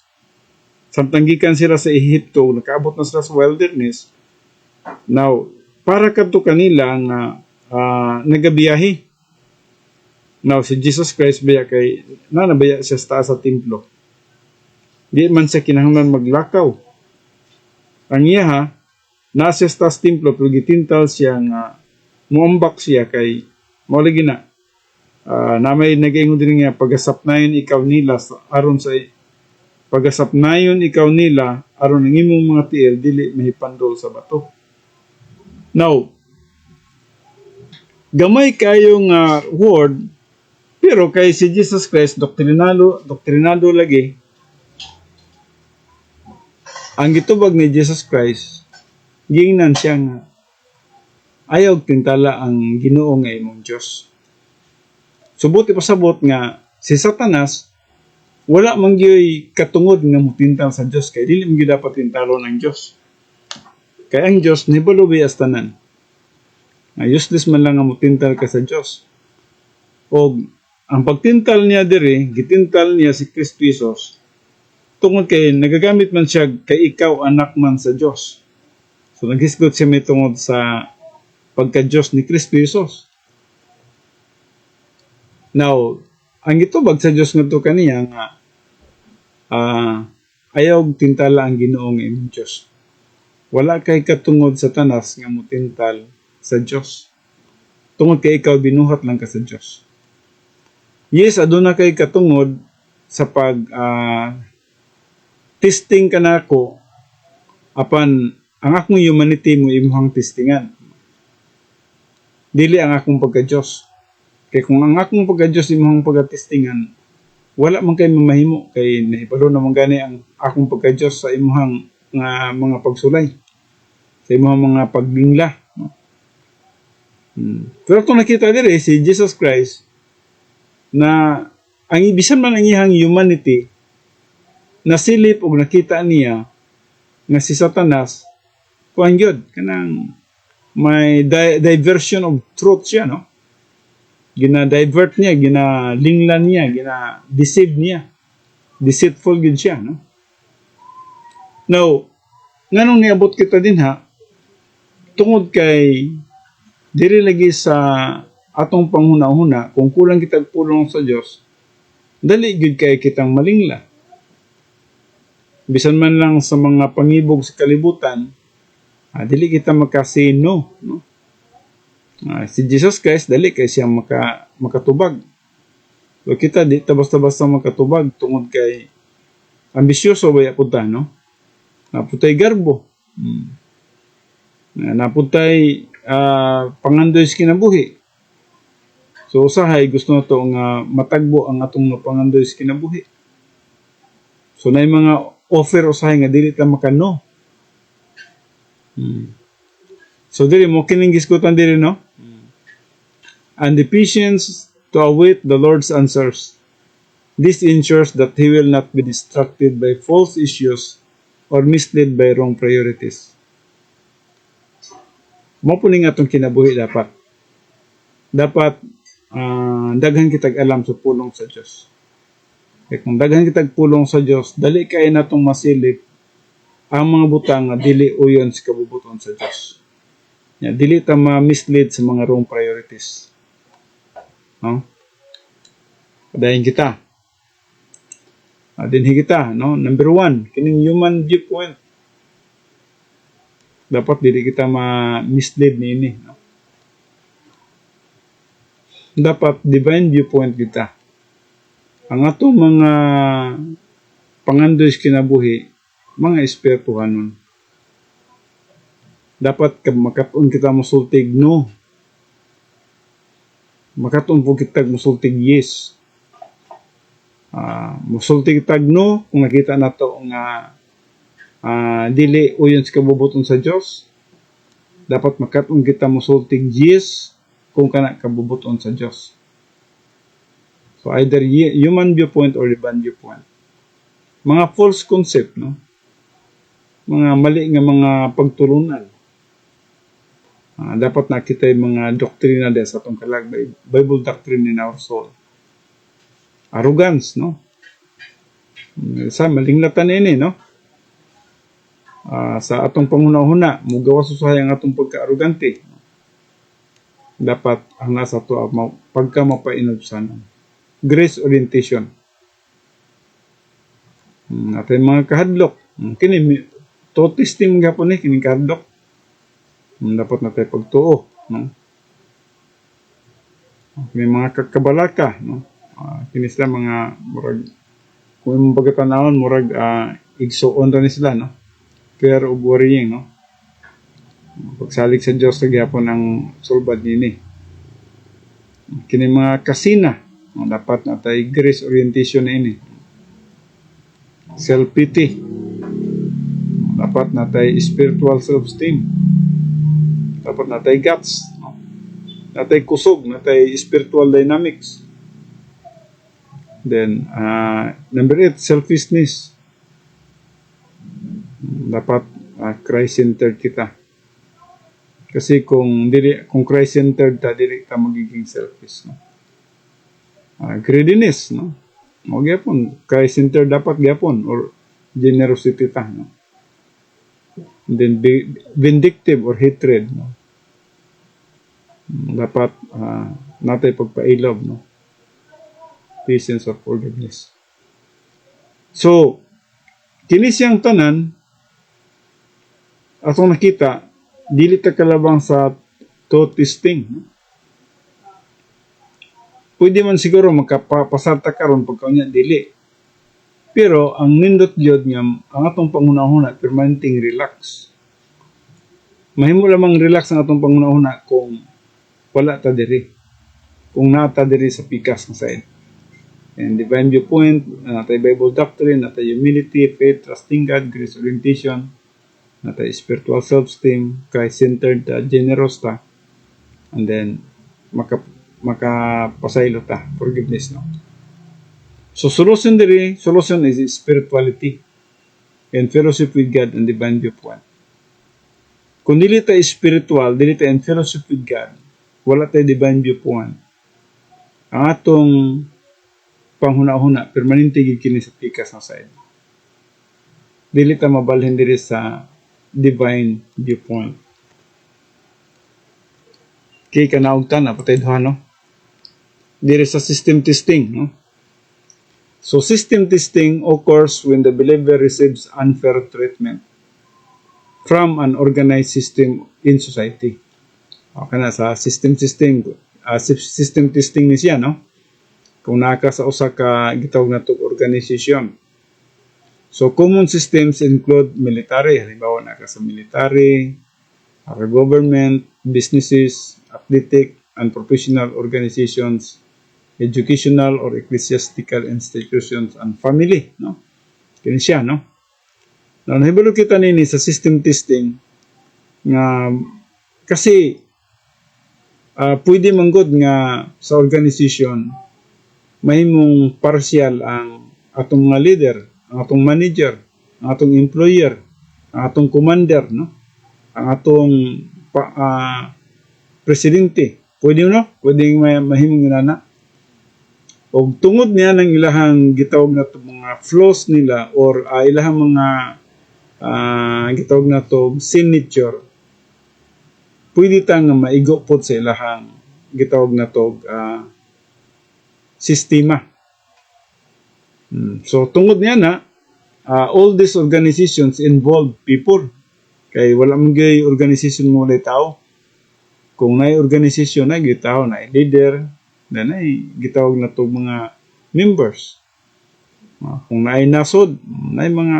Samtang gikan sila sa Ehipto, nakaabot na sila sa wilderness. Now, para kadto kanila nga nagabiyahe. Now, si Jesus Christ baya kay, nabaya siya sa taas sa templo. Di man siya kinahanglan maglakaw. Ang iya ha, nasa sa taas templo, pero gitintal siya nga, muambak siya kay, maulagi na, na may nag-ingon din nga, pagasapnayon ikaw nila, aron sa, pagasapnayon ikaw nila, aron ng imong mga tiil, dili mahipandol sa bato. Now, gamay kayong word, pero kay si Jesus Christ, doktrinado lagi, ang gitubag ni Jesus Christ, gingnan siya nga, ayaw tintala ang Ginoo nga imong Diyos. Subuti pasabot nga, si Satanas, wala man gyoy katungod nga mutintal sa Diyos, kay dili man gyud dapat tintalo ng Diyos. Kay ang Diyos, nibalubi as tanan. Useless man lang nga mutintal ka sa Diyos. O, ang pagtintal niya diri, gitintal niya si Kristo Jesus, tungod kay nagagamit man siya kay ikaw anak man sa Diyos. So naghisgot siya may tungod sa pagka-Diyos ni Kristo Jesus. Now, ang itubag sa Diyos nga to kaniya nga ayaw tintala ang Ginoo nga imong Diyos. Wala kay katungod sa tanas nga mutintal sa Diyos. Tungod kay ikaw binuhat lang ka sa Diyos. Yes, aduna kay katungod sa pag testing ka na ako apan ang akong humanity mo imuhang testingan. Dili ang akong pagka-Diyos. Kaya kung ang akong pagka-Diyos imuhang pagka-testingan, wala man kay mamahimo kay nahibalo naman gani ang akong pagka-Diyos sa imuhang mga pagsulay, sa imuhang mga pagbingla. Pero kung nakita diri si Jesus Christ na ang ibisan man ang iyang humanity nasilip o nakita niya nga si Satanas kuan gyud kanang may diversion of truth siya, no? Gina-divert niya, ginalinglan niya, gina-deceive niya. Deceitful gyud siya, no? Now, nganong niabot kita din ha, tungod kay diri lagi sa atong panghuna-huna, kung kulang kitag pulong sa Dios, dali gyud kay kitang malingla. Bisan man lang sa mga pangibog sa kalibutan, dili kita makasay no. Si Jesus Christ, dali kay siya makatubag. So kita di basta-basta makatubag tungod kay ambisyoso ba yapod ta, no? Naputay garbo. Naputay pangandoy sa kinabuhi. So usahay gusto na to nga matagbo ang atong pangandoy sa kinabuhi. So na mga offer usahay nga dili ta makano. So dili mo kining giskutan dili, no? And the patience to await the Lord's answers. This ensures that he will not be distracted by false issues or misled by wrong priorities. Mo po ning atong kinabuhi dapat. Dapat daghan kitag alam sa pulong sa Dios. Kaya kung daghan kitag pulong sa Dios, dali kay natong masilip ang mga butang nga dili uyon sa kabubuton sa Dios. Dili ta ma-mislead sa mga wrong priorities. No? Padayon kita. Dinhi kita, no? Number 1, kining human viewpoint. Dapat dili kita ma-mislead niini, no? Dapat divine viewpoint kita. Ang atong mga pangandoy sa kinabuhi, mga espirituhanon. Dapat makatun kita musultig no. Makatun po kita musultig yes. Musultig tag no kung nakita nato nga dili uyon sa kabubuton sa Dios. Dapat makatun kita musultig yes kung kana kabubuton sa Dios. So either human viewpoint or divine viewpoint. Mga false concept, no? Mga mali nga mga pagtulunan. Dapat nakita yung mga doktrina dahil sa itong kalag, Bible doctrine in our soul. Arrogance, no? Sa malinglatan ini, no? Sa atong panghuna-huna, mugawas usahay ang atong pagka-arrogante. dapat ang nasa to pagka mapainobsanan. Grace orientation. Natin mga kahadlok. Kini to testing gapon ni kini kahadlok. Dapat natin pagtuo, no? May mga kakabalaka, no? Kini sila mga murag kung pagkatanawon murag igsuon ra ni sila, no? Fear of worrying, no? Pagsalig sa Dios sa gyapon ang sulbad nini. Kini mga kasina, no? Dapat natay grace orientation ini. Self-pity. Dapat natay spiritual self-esteem. Dapat natay guts, no? Natay kusog, natay spiritual dynamics. Then, number 8, selfishness. Dapat Christ-centered kita. Kasi kung Christ-centered ta, dili ta magiging selfish, no? Greediness, no? Mo gyapon Christ-centered dapat gyapon or generosity ta, no? And then vindictive or hatred, no? Dapat natay pagpailob, no? Patience or forgiveness. So, kini siyang tanan atong nakita dili ta kalabang sa to testing, no? Pwede man siguro makapasarta karon pagkaunya dili. Pero ang nindot gyud nga ang atong pangunahuna permanenteng relax. Mahimo lamang relax ang atong pangunahuna kung wala ta diri. Kung nata diri sa pikas nga side. And divine viewpoint, natay Bible doctrine, natay humility, faith, trusting God, grace orientation, natay spiritual self-esteem, Christ-centered, generous ta, and then makapasaylo ta, forgiveness, no? So solution is spirituality and fellowship with God and divine viewpoint. Kung dili ta spiritual, dili ta in fellowship with God, wala tay divine viewpoint, ang atong panghuna-huna, permanente gid kini sa pikas nga side. Dili ta mabalhin diri sa divine viewpoint. Kay kanaog ta na patay duha, no? Diri sa system testing, no? So system testing occurs when the believer receives unfair treatment from an organized system in society. Okay na sa system testing ni siya, no? Kung naka sa usa ka gitawag nato organisasyon. So common systems include military, halimbawa naka sa military, government, businesses, athletic and professional organizations, educational or ecclesiastical institutions, and family, no? Kini siya, no? Now, nahibalo kita nini sa system testing nga kasi pwede manggod nga sa organization mahimong partial ang atong mga leader, ang atong manager, ang atong employer, ang atong commander, no? Ang atong presidente. Pwede, no? Pwede mahimong ginana. O tungod niya ng ilahang gitawag na to mga flaws nila or ilahang mga gitawag na to signature, pwede tang maigo po sa ilahang gitawag na to sistema. So tungod niya na all these organizations involve people. Kay wala man gay organization mo walay tao. Kung naay organisasyon na gitao na leader, na gitawag na to mga members. Kung naay nasod, naay mga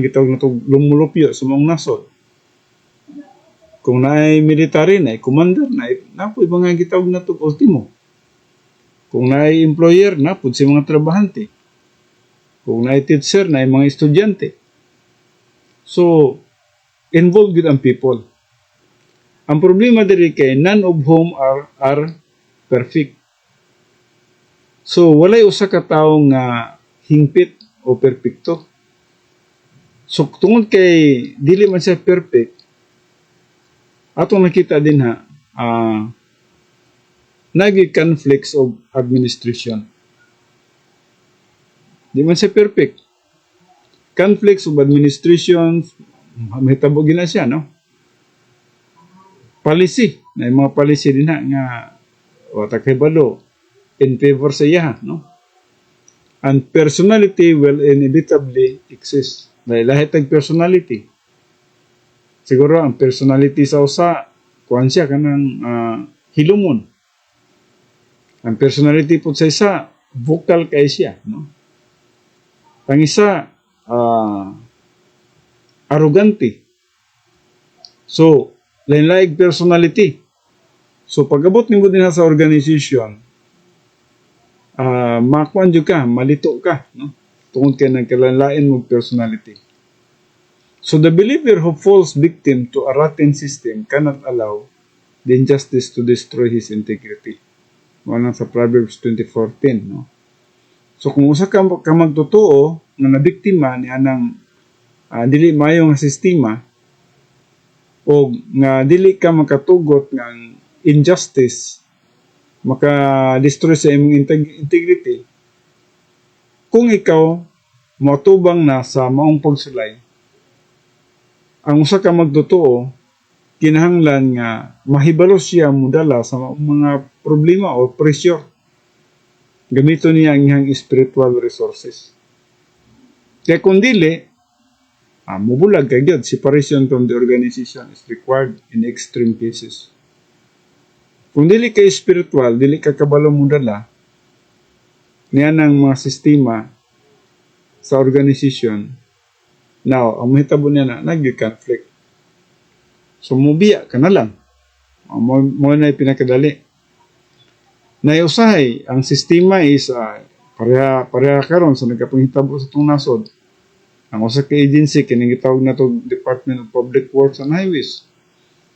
gitawag na to lumulupyo sa mga nasod. Kung naay military, naay commander, napoy mga gitawag na to ultimo. Kung naay employer, napod si mga trabahante. Kung naay teacher, naay mga estudyante. So, involved with ang people. Ang problema diri kay none of whom are perfect. So, walay usa ka tawo nga hingpit o perpekto. So, tungod kay dili man siya perfect, atong nakita din nagi conflicts of administration. Di man siya perfect. Conflicts of administration, may tabo gina siya, no? policy, na mga policy din nga watak hibalo in favor sa iya, no? And personality will inevitably exist. Dahil lahat ng personality. Siguro ang personality sa usa kuan siya kanang hilumon. Ang personality po sa isa vocal kay siya, no? Ang isa arrogante. So, lain-laing personality. So, pag-abot nimo din sa organization, makuan jud ka, malito ka, no? Tungod kay nagkalalain mo personality. So, the believer who falls victim to a rotten system cannot allow the injustice to destroy his integrity. Wala sa Proverbs 20:14, no? So, kung usa ka magtotoo nga nabiktima ni anang dili maayo nga sistema o nga dili ka makatugot ng injustice maka-destroy sa imong integrity, kung ikaw matubang na sa maong pagsulay, ang usa ka magtotoo kinahanglan nga mahibalo siya mudala sa mga problema o pressure. Gamiton niya ang iyang spiritual resources. Kaya kung dili, mubulag kay gyud. Separation from the organization is required in extreme cases. Kung dili kay spiritual, dili ka kabalo mudala niya ng mga sistema sa organization. Now, ang mahitabo niya na nag-conflict. So, mubiya ka na lang. Mo na pinakadali. Naiusahay, ang sistema is pareha karon sa nagkapanghitabo sa itong nasod. Ang usa ka agency, kining gitawag na to Department of Public Works and Highways.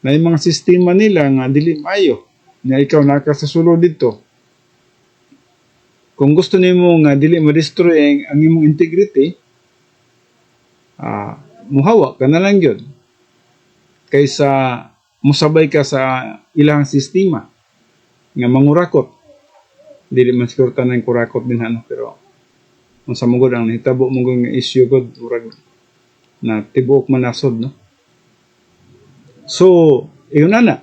Na yung mga sistema nila nga dili maayo. Na ikaw nakasasulod dito. Kung gusto nimo nga dili ma-destroy ang imong integrity, muhawa ka na lang yun. Kaysa musabay ka sa ilang sistema nga mangurakot. Dili man siguro tanan kurakot din pero kung sa mugod ang nahitabo mugod nga issue god urag na tibuok manasod, no? So, iyon na.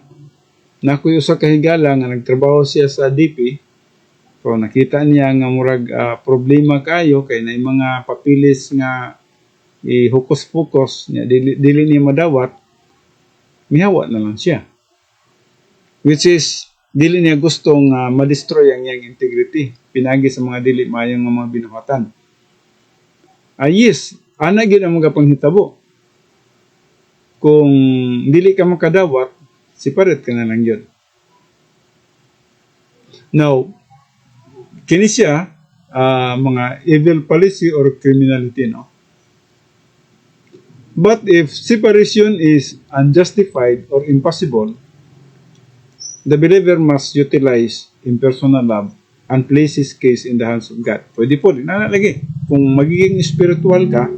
Nakuy usa ka higala nga nagtrabaho siya sa DP. So, nakita niya nga murag problema kayo kay na mga papilis nga ihukos-pukos niya dili niya madawat, mihawa na lang siya. Which is dili niya gustong ma-destroy ang iyang integrity pinagi sa mga dili maayong mga binuhatan. Yes, ana gyud ang mga panghitabo. Kung dili ka makadawat, separate ka na lang yun. Now, kini siya mga evil policy or criminality, no? But if separation is unjustified or impossible, the believer must utilize impersonal love and place his case in the hands of God. Pwede po, lagi. Kung magiging spiritual ka,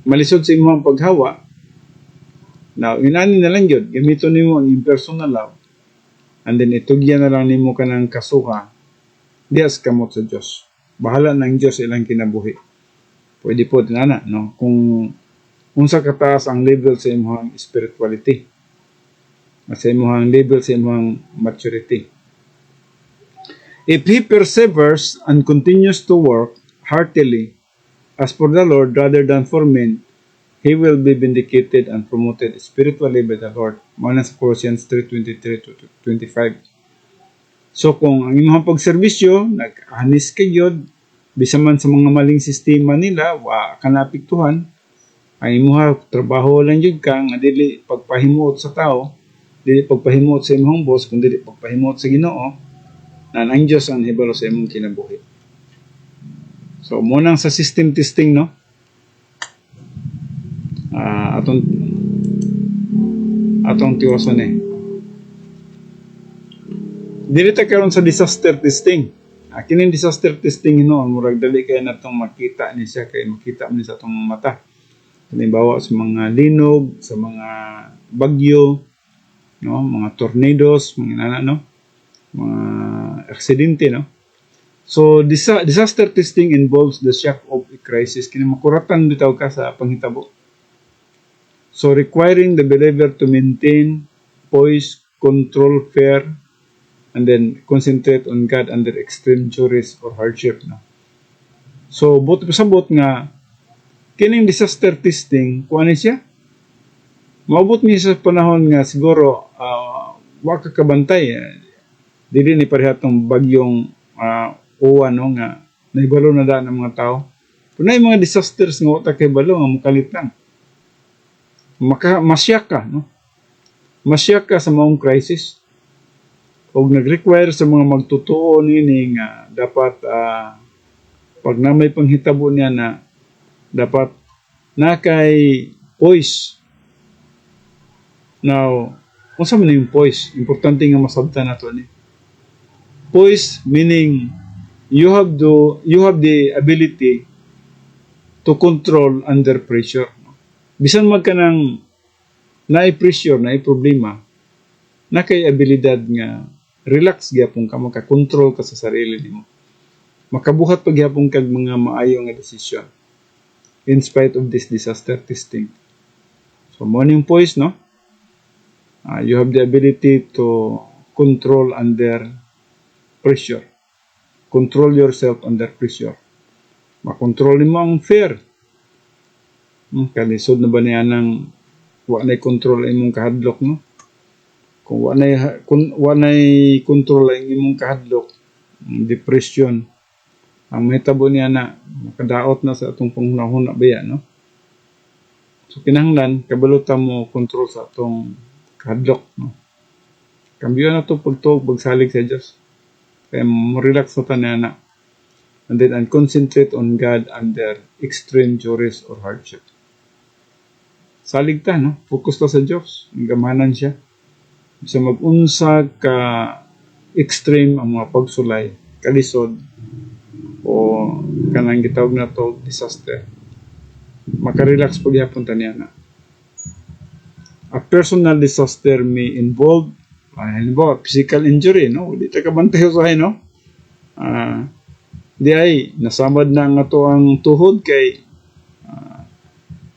malisod sa imong paghawa, now, inani na lang yun. Gamiton nimo ang impersonal love and then itugyan na lang nimo ka ng kasuha dias kamot sa Diyos. Bahala ng Diyos ilang kinabuhi. Pwede po din no? Kung unsa kataas ang level sa imong spirituality, sa imong level sa imong maturity. If he perseveres and continues to work heartily as for the Lord rather than for men, he will be vindicated and promoted spiritually by the Lord. Muna sa Colossians 3:23-25. So kung ang imong pagserbisyo nag-anis kayo bisa man sa mga maling sistema nila, wa ka naapektuhan, ang imong trabaho lang jud ka nga dili pagpahimuot sa tao, dili pagpahimuot sa imong boss, kundi dili pagpahimuot sa Ginoo, na ang Dios ang hibalo sa imong kinabuhi. So munang sa system testing, no? Atong tiwason dili ta karon sa disaster testing. Kining disaster testing murag dali kay natong makita ni siya kay makita man sa atong mata. Halimbawa sa mga linog, sa mga bagyo, no, mga tornadoes, mga mga aksidente, no. So disaster testing involves the shock of a crisis. Kini makuratan bitaw ka sa panghitabo. So requiring the believer to maintain poise, control fear, and then concentrate on God under extreme duress or hardship. No? So pasabot nga kining disaster testing kuan ni siya. Maabot niya sa panahon nga siguro wa ka kabantay. Dili ni parehatong bagyong uwan no nga naibalo na daan ng mga tao. Kunay mga disasters nga wata kay balo nga mukalit lang. Masyak ka, no? Masyak ka sa maong crisis. O nag-require sa mga magtutuo nini nga dapat pag na may panghitabo niya na dapat na kay poise. Now, kung sa man yung poise, importante nga masabtan nato ni. Poise meaning you have the ability to control under pressure. Bisan magka ng naay-pressure, naay-problema, na kay abilidad nga relax gyapon ka, makakontrol ka sa sarili nimo. Makabuhat pa gyapon kag mga maayo nga desisyon in spite of this disaster testing. So, morning poise, no? You have the ability to control under pressure. Control yourself under pressure. Makontrol mo ang fear. Kalisod na ba niya ng wa na'y control ang imong kahadlok, no? Kung wa na'y control ang imong kahadlok, depression, ang mahitabo niya na makadaot na sa atong panghunahuna ba yan, no? So, kinahanglan, kabalutan mo control sa atong kahadlok, no? Kambiyo na ito pagtuog, pagsalig sa Diyos. Kaya mo-relax na ta niya na. And then, and concentrate on God under extreme duress or hardship. Salig ta, no? Focus ta sa Diyos. Gamanan siya. Bisa mag-unsa ka extreme ang mga pagsulay, kalisod, o kanang gitawag na to disaster. Makarelax pagyapon ta niya na. A personal disaster may involve, halimbawa, physical injury, no? Di ta kabantay usahay, no? Di ay, nasamad na nga to ang tuhod kay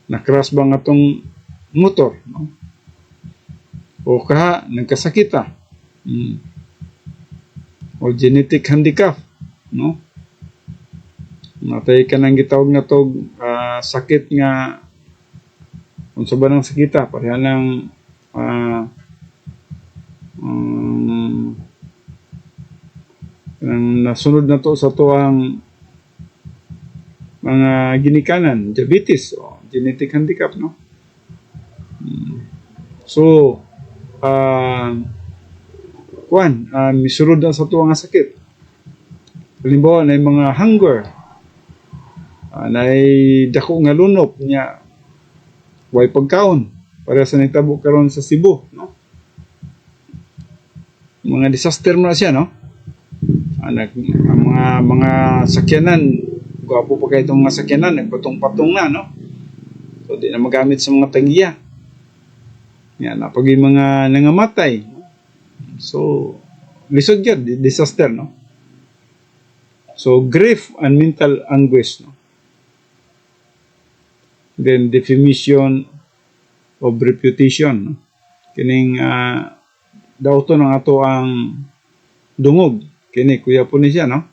nakras ba nga tong motor, no? O kaha, nagkasakita. O genetic handicap, no? Natay ka nang gitawag na to sakit nga unsa ba nang sakita? Pareha ng nasunod na to sa tuwang mga ginikanan, diabetes o genetic handicap, no? So, misurod na sa tuwang sakit. Halimbawa, na mga hunger, na dako nga lunop niya, way pagkaon, para sa nagtabo karon sa Cebu, no? Mga disaster na siya, no? Ang mga sakyanan, gwapo pa kayo itong mga sakyanan, nagpatong-patong na, no? So, di na magamit sa mga tanggiya. Yan, pag yung mga nangamatay. So, lisod yan, disaster, no? So, grief and mental anguish, no? Then, defamation of reputation, no? Kining, daw to ng ato ang dungog. Kini, kuya po ni siya, no?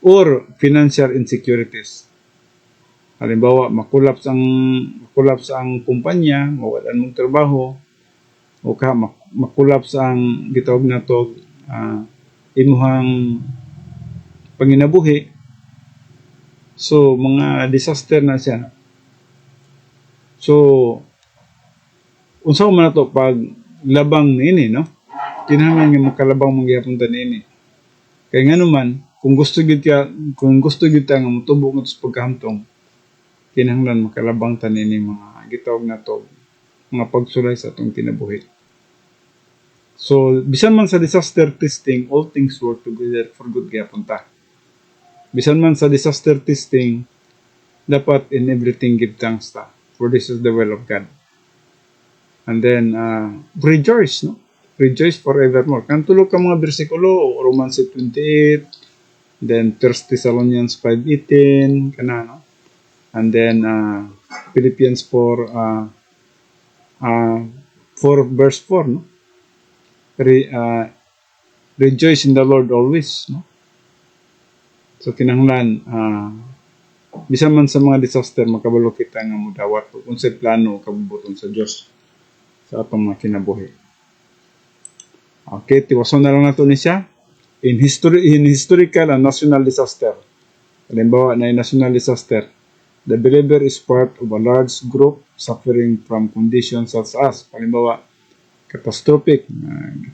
Or financial insecurities. Halimbawa, makulaps ang kumpanya, mawalan mong trabaho, o makulaps ang gitawag na to, imuhang panginabuhi. So, mga disaster na siya. So, unsa man na to pag labang nini, no? Kinahanglan nga makalabang mangyapon ta nini. Kaya nga naman, kung gusto gyud ta nga motubo nga sa pagkahamtong, kinahanglan makalabang ta nini mga gitawag na to, mga pagsulay sa atong kinabuhi. So, bisan man sa disaster testing, all things work together for good gyapon ta. Bisan man sa disaster testing, dapat in everything give thanks ta, for this is the will of God. And then, rejoice, no? Rejoice forevermore. Kan tulog ka mga bersikulo, Romans 8:28, then 1 Thessalonians 5:18, kana, no? And then, Philippians 4, 4 verse 4, no? Rejoice in the Lord always, no? So kinahanglan bisan man sa mga disaster makabalo kita nga modawat unsay plano kabubuton sa Dios sa atong mga kinabuhi. Okay, tiwason na lang nato ni siya. In historical and national disaster. Halimbawa na national disaster, the believer is part of a large group suffering from conditions such as, halimbawa, catastrophic,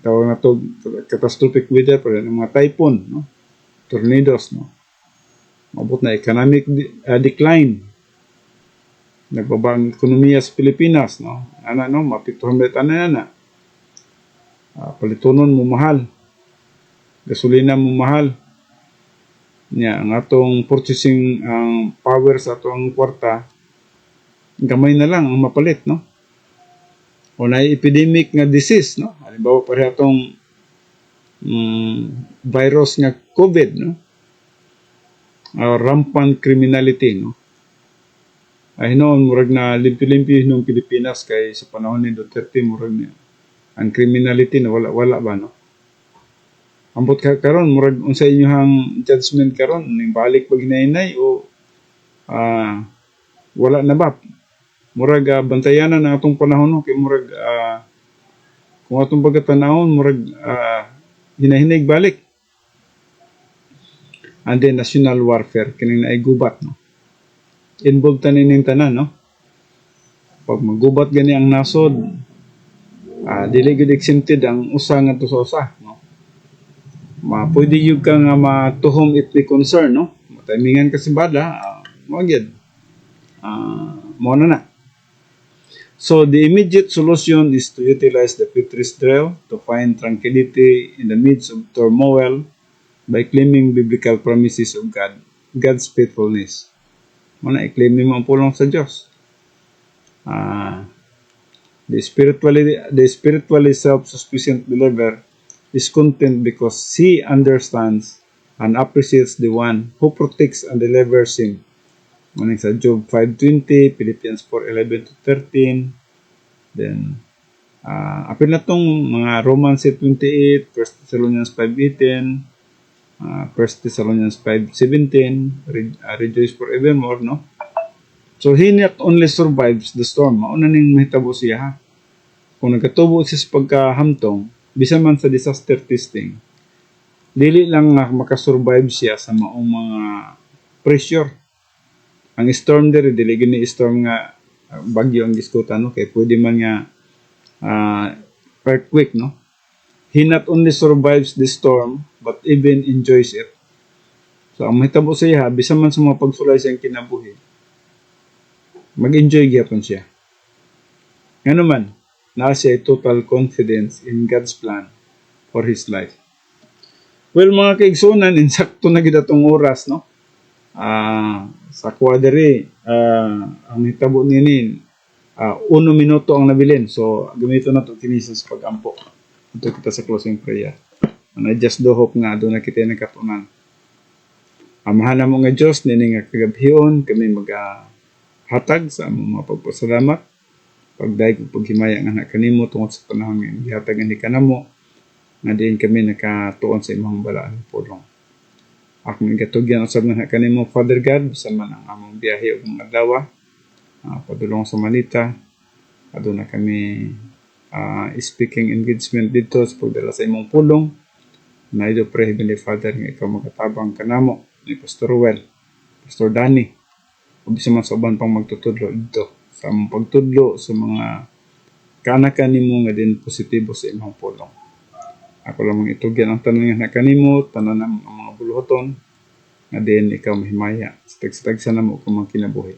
tawag na to catastrophic weather, pero ng mga typhoon, no? Tornadoes, no? Mabot na economic decline, nagbaba ang ekonomiya sa Pilipinas, no? Mapituhan na. Palitonon mo mahal, gasolina mo mahal, ang atong purchasing power sa atong kwarta, gamay na lang ang mapalit, no? O na epidemic nga disease, no? Halimbawa pare atong virus nga COVID, no? Rampant criminality, no? Ay noon murag na limpi-limpi ng Pilipinas kay sa panahon ni Duterte murag na ang criminality na wala ba, no? Ambot ka karon murag unsa inyong judgment karon ning balik pag hinainay o wala na ba? Murag bantayan na atong panahon, no? Kay murag kung atong pagkatanawon murag hinahinay balik. And then national warfare kining naay gubat, no? Involved tanin ning tanan, no? Pag magubat gani ang nasod, dili gid exempted ang usa ngadto sa usa, no? Pwede yung ka nga matuhom ethnic concern, no? Matimingan kasi bala, mo na. So, the immediate solution is to utilize the Petrus drill to find tranquility in the midst of turmoil by claiming biblical promises of God's faithfulness. Muna, i-claim mo ang pulong sa Diyos. The spiritually self-sufficient believer is content because he understands and appreciates the one who protects and delivers him. Maning sa Job 5:20, Philippians 4:11-13, then apil na tong mga Romans 8:28, 1 Thessalonians 5:18, 1 Thessalonians 5:17, rejoice forevermore, no? So he not only survives the storm, mauna ning mahitabo siya, ha? Kung nagkatubo siya sa pagkahamtong, bisan man sa disaster testing, dili lang makasurvive siya sa maong mga pressure. Ang storm diri dili gini storm nga bagyo ang giskutan, no? Kay pwede man nga earthquake, no? He not only survives the storm but even enjoys it. So ang mahitabo siya, bisan man sa mga pagsulay sa kinabuhi, mag-enjoy gyapon siya. Ngano man, naa siya total confidence in God's plan for his life. Well, mga kaigsunan, insakto na gid atong oras, no? Sa kwadere, ang hitabo nini, 1 minuto ang nabilin. So, gamito na ito kinisas pag-ampo. Ito kita sa closing prayer. And I just do hope nga, doon na kita nagkatunan. Amahan na mo nga Diyos, nini nga kagabhiyon, kami hatag sa mga pagpasalamat, pagdaig ug paghimaya nga kanimo tungod sa panahon nga gihatagan ni kanamo, nga diin kami nakatuon sa imong balaan pulong. Akong igatugyan usab nga kanimo, Father God, bisan man ang among biyahe ug mga adlaw, padulong sa Manita, aduna kami speaking engagement dito sa pagdala sa imong pulong. Naido pray, Heavenly Father, nga ikaw magatabang kanamo ni Pastor Ruel, Pastor Danny, o bisan man sa uban pang magtutudlo dito sa among pagtudlo sa mga kanakan nimo nga din positibo sa imong pulong. Ako lamang itugyan ang tanan nga kanimo, tanan ang mga buluhaton nga din ikaw mahimaya sa tagsa namo kung mga kinabuhi.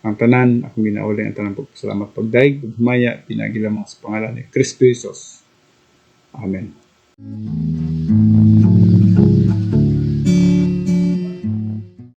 Ang tanan akong ginauli ang tanan pagpasalamat pagdaig ug himaya pinagi lamang sa pangalan ni Kristo Jesus. Amen.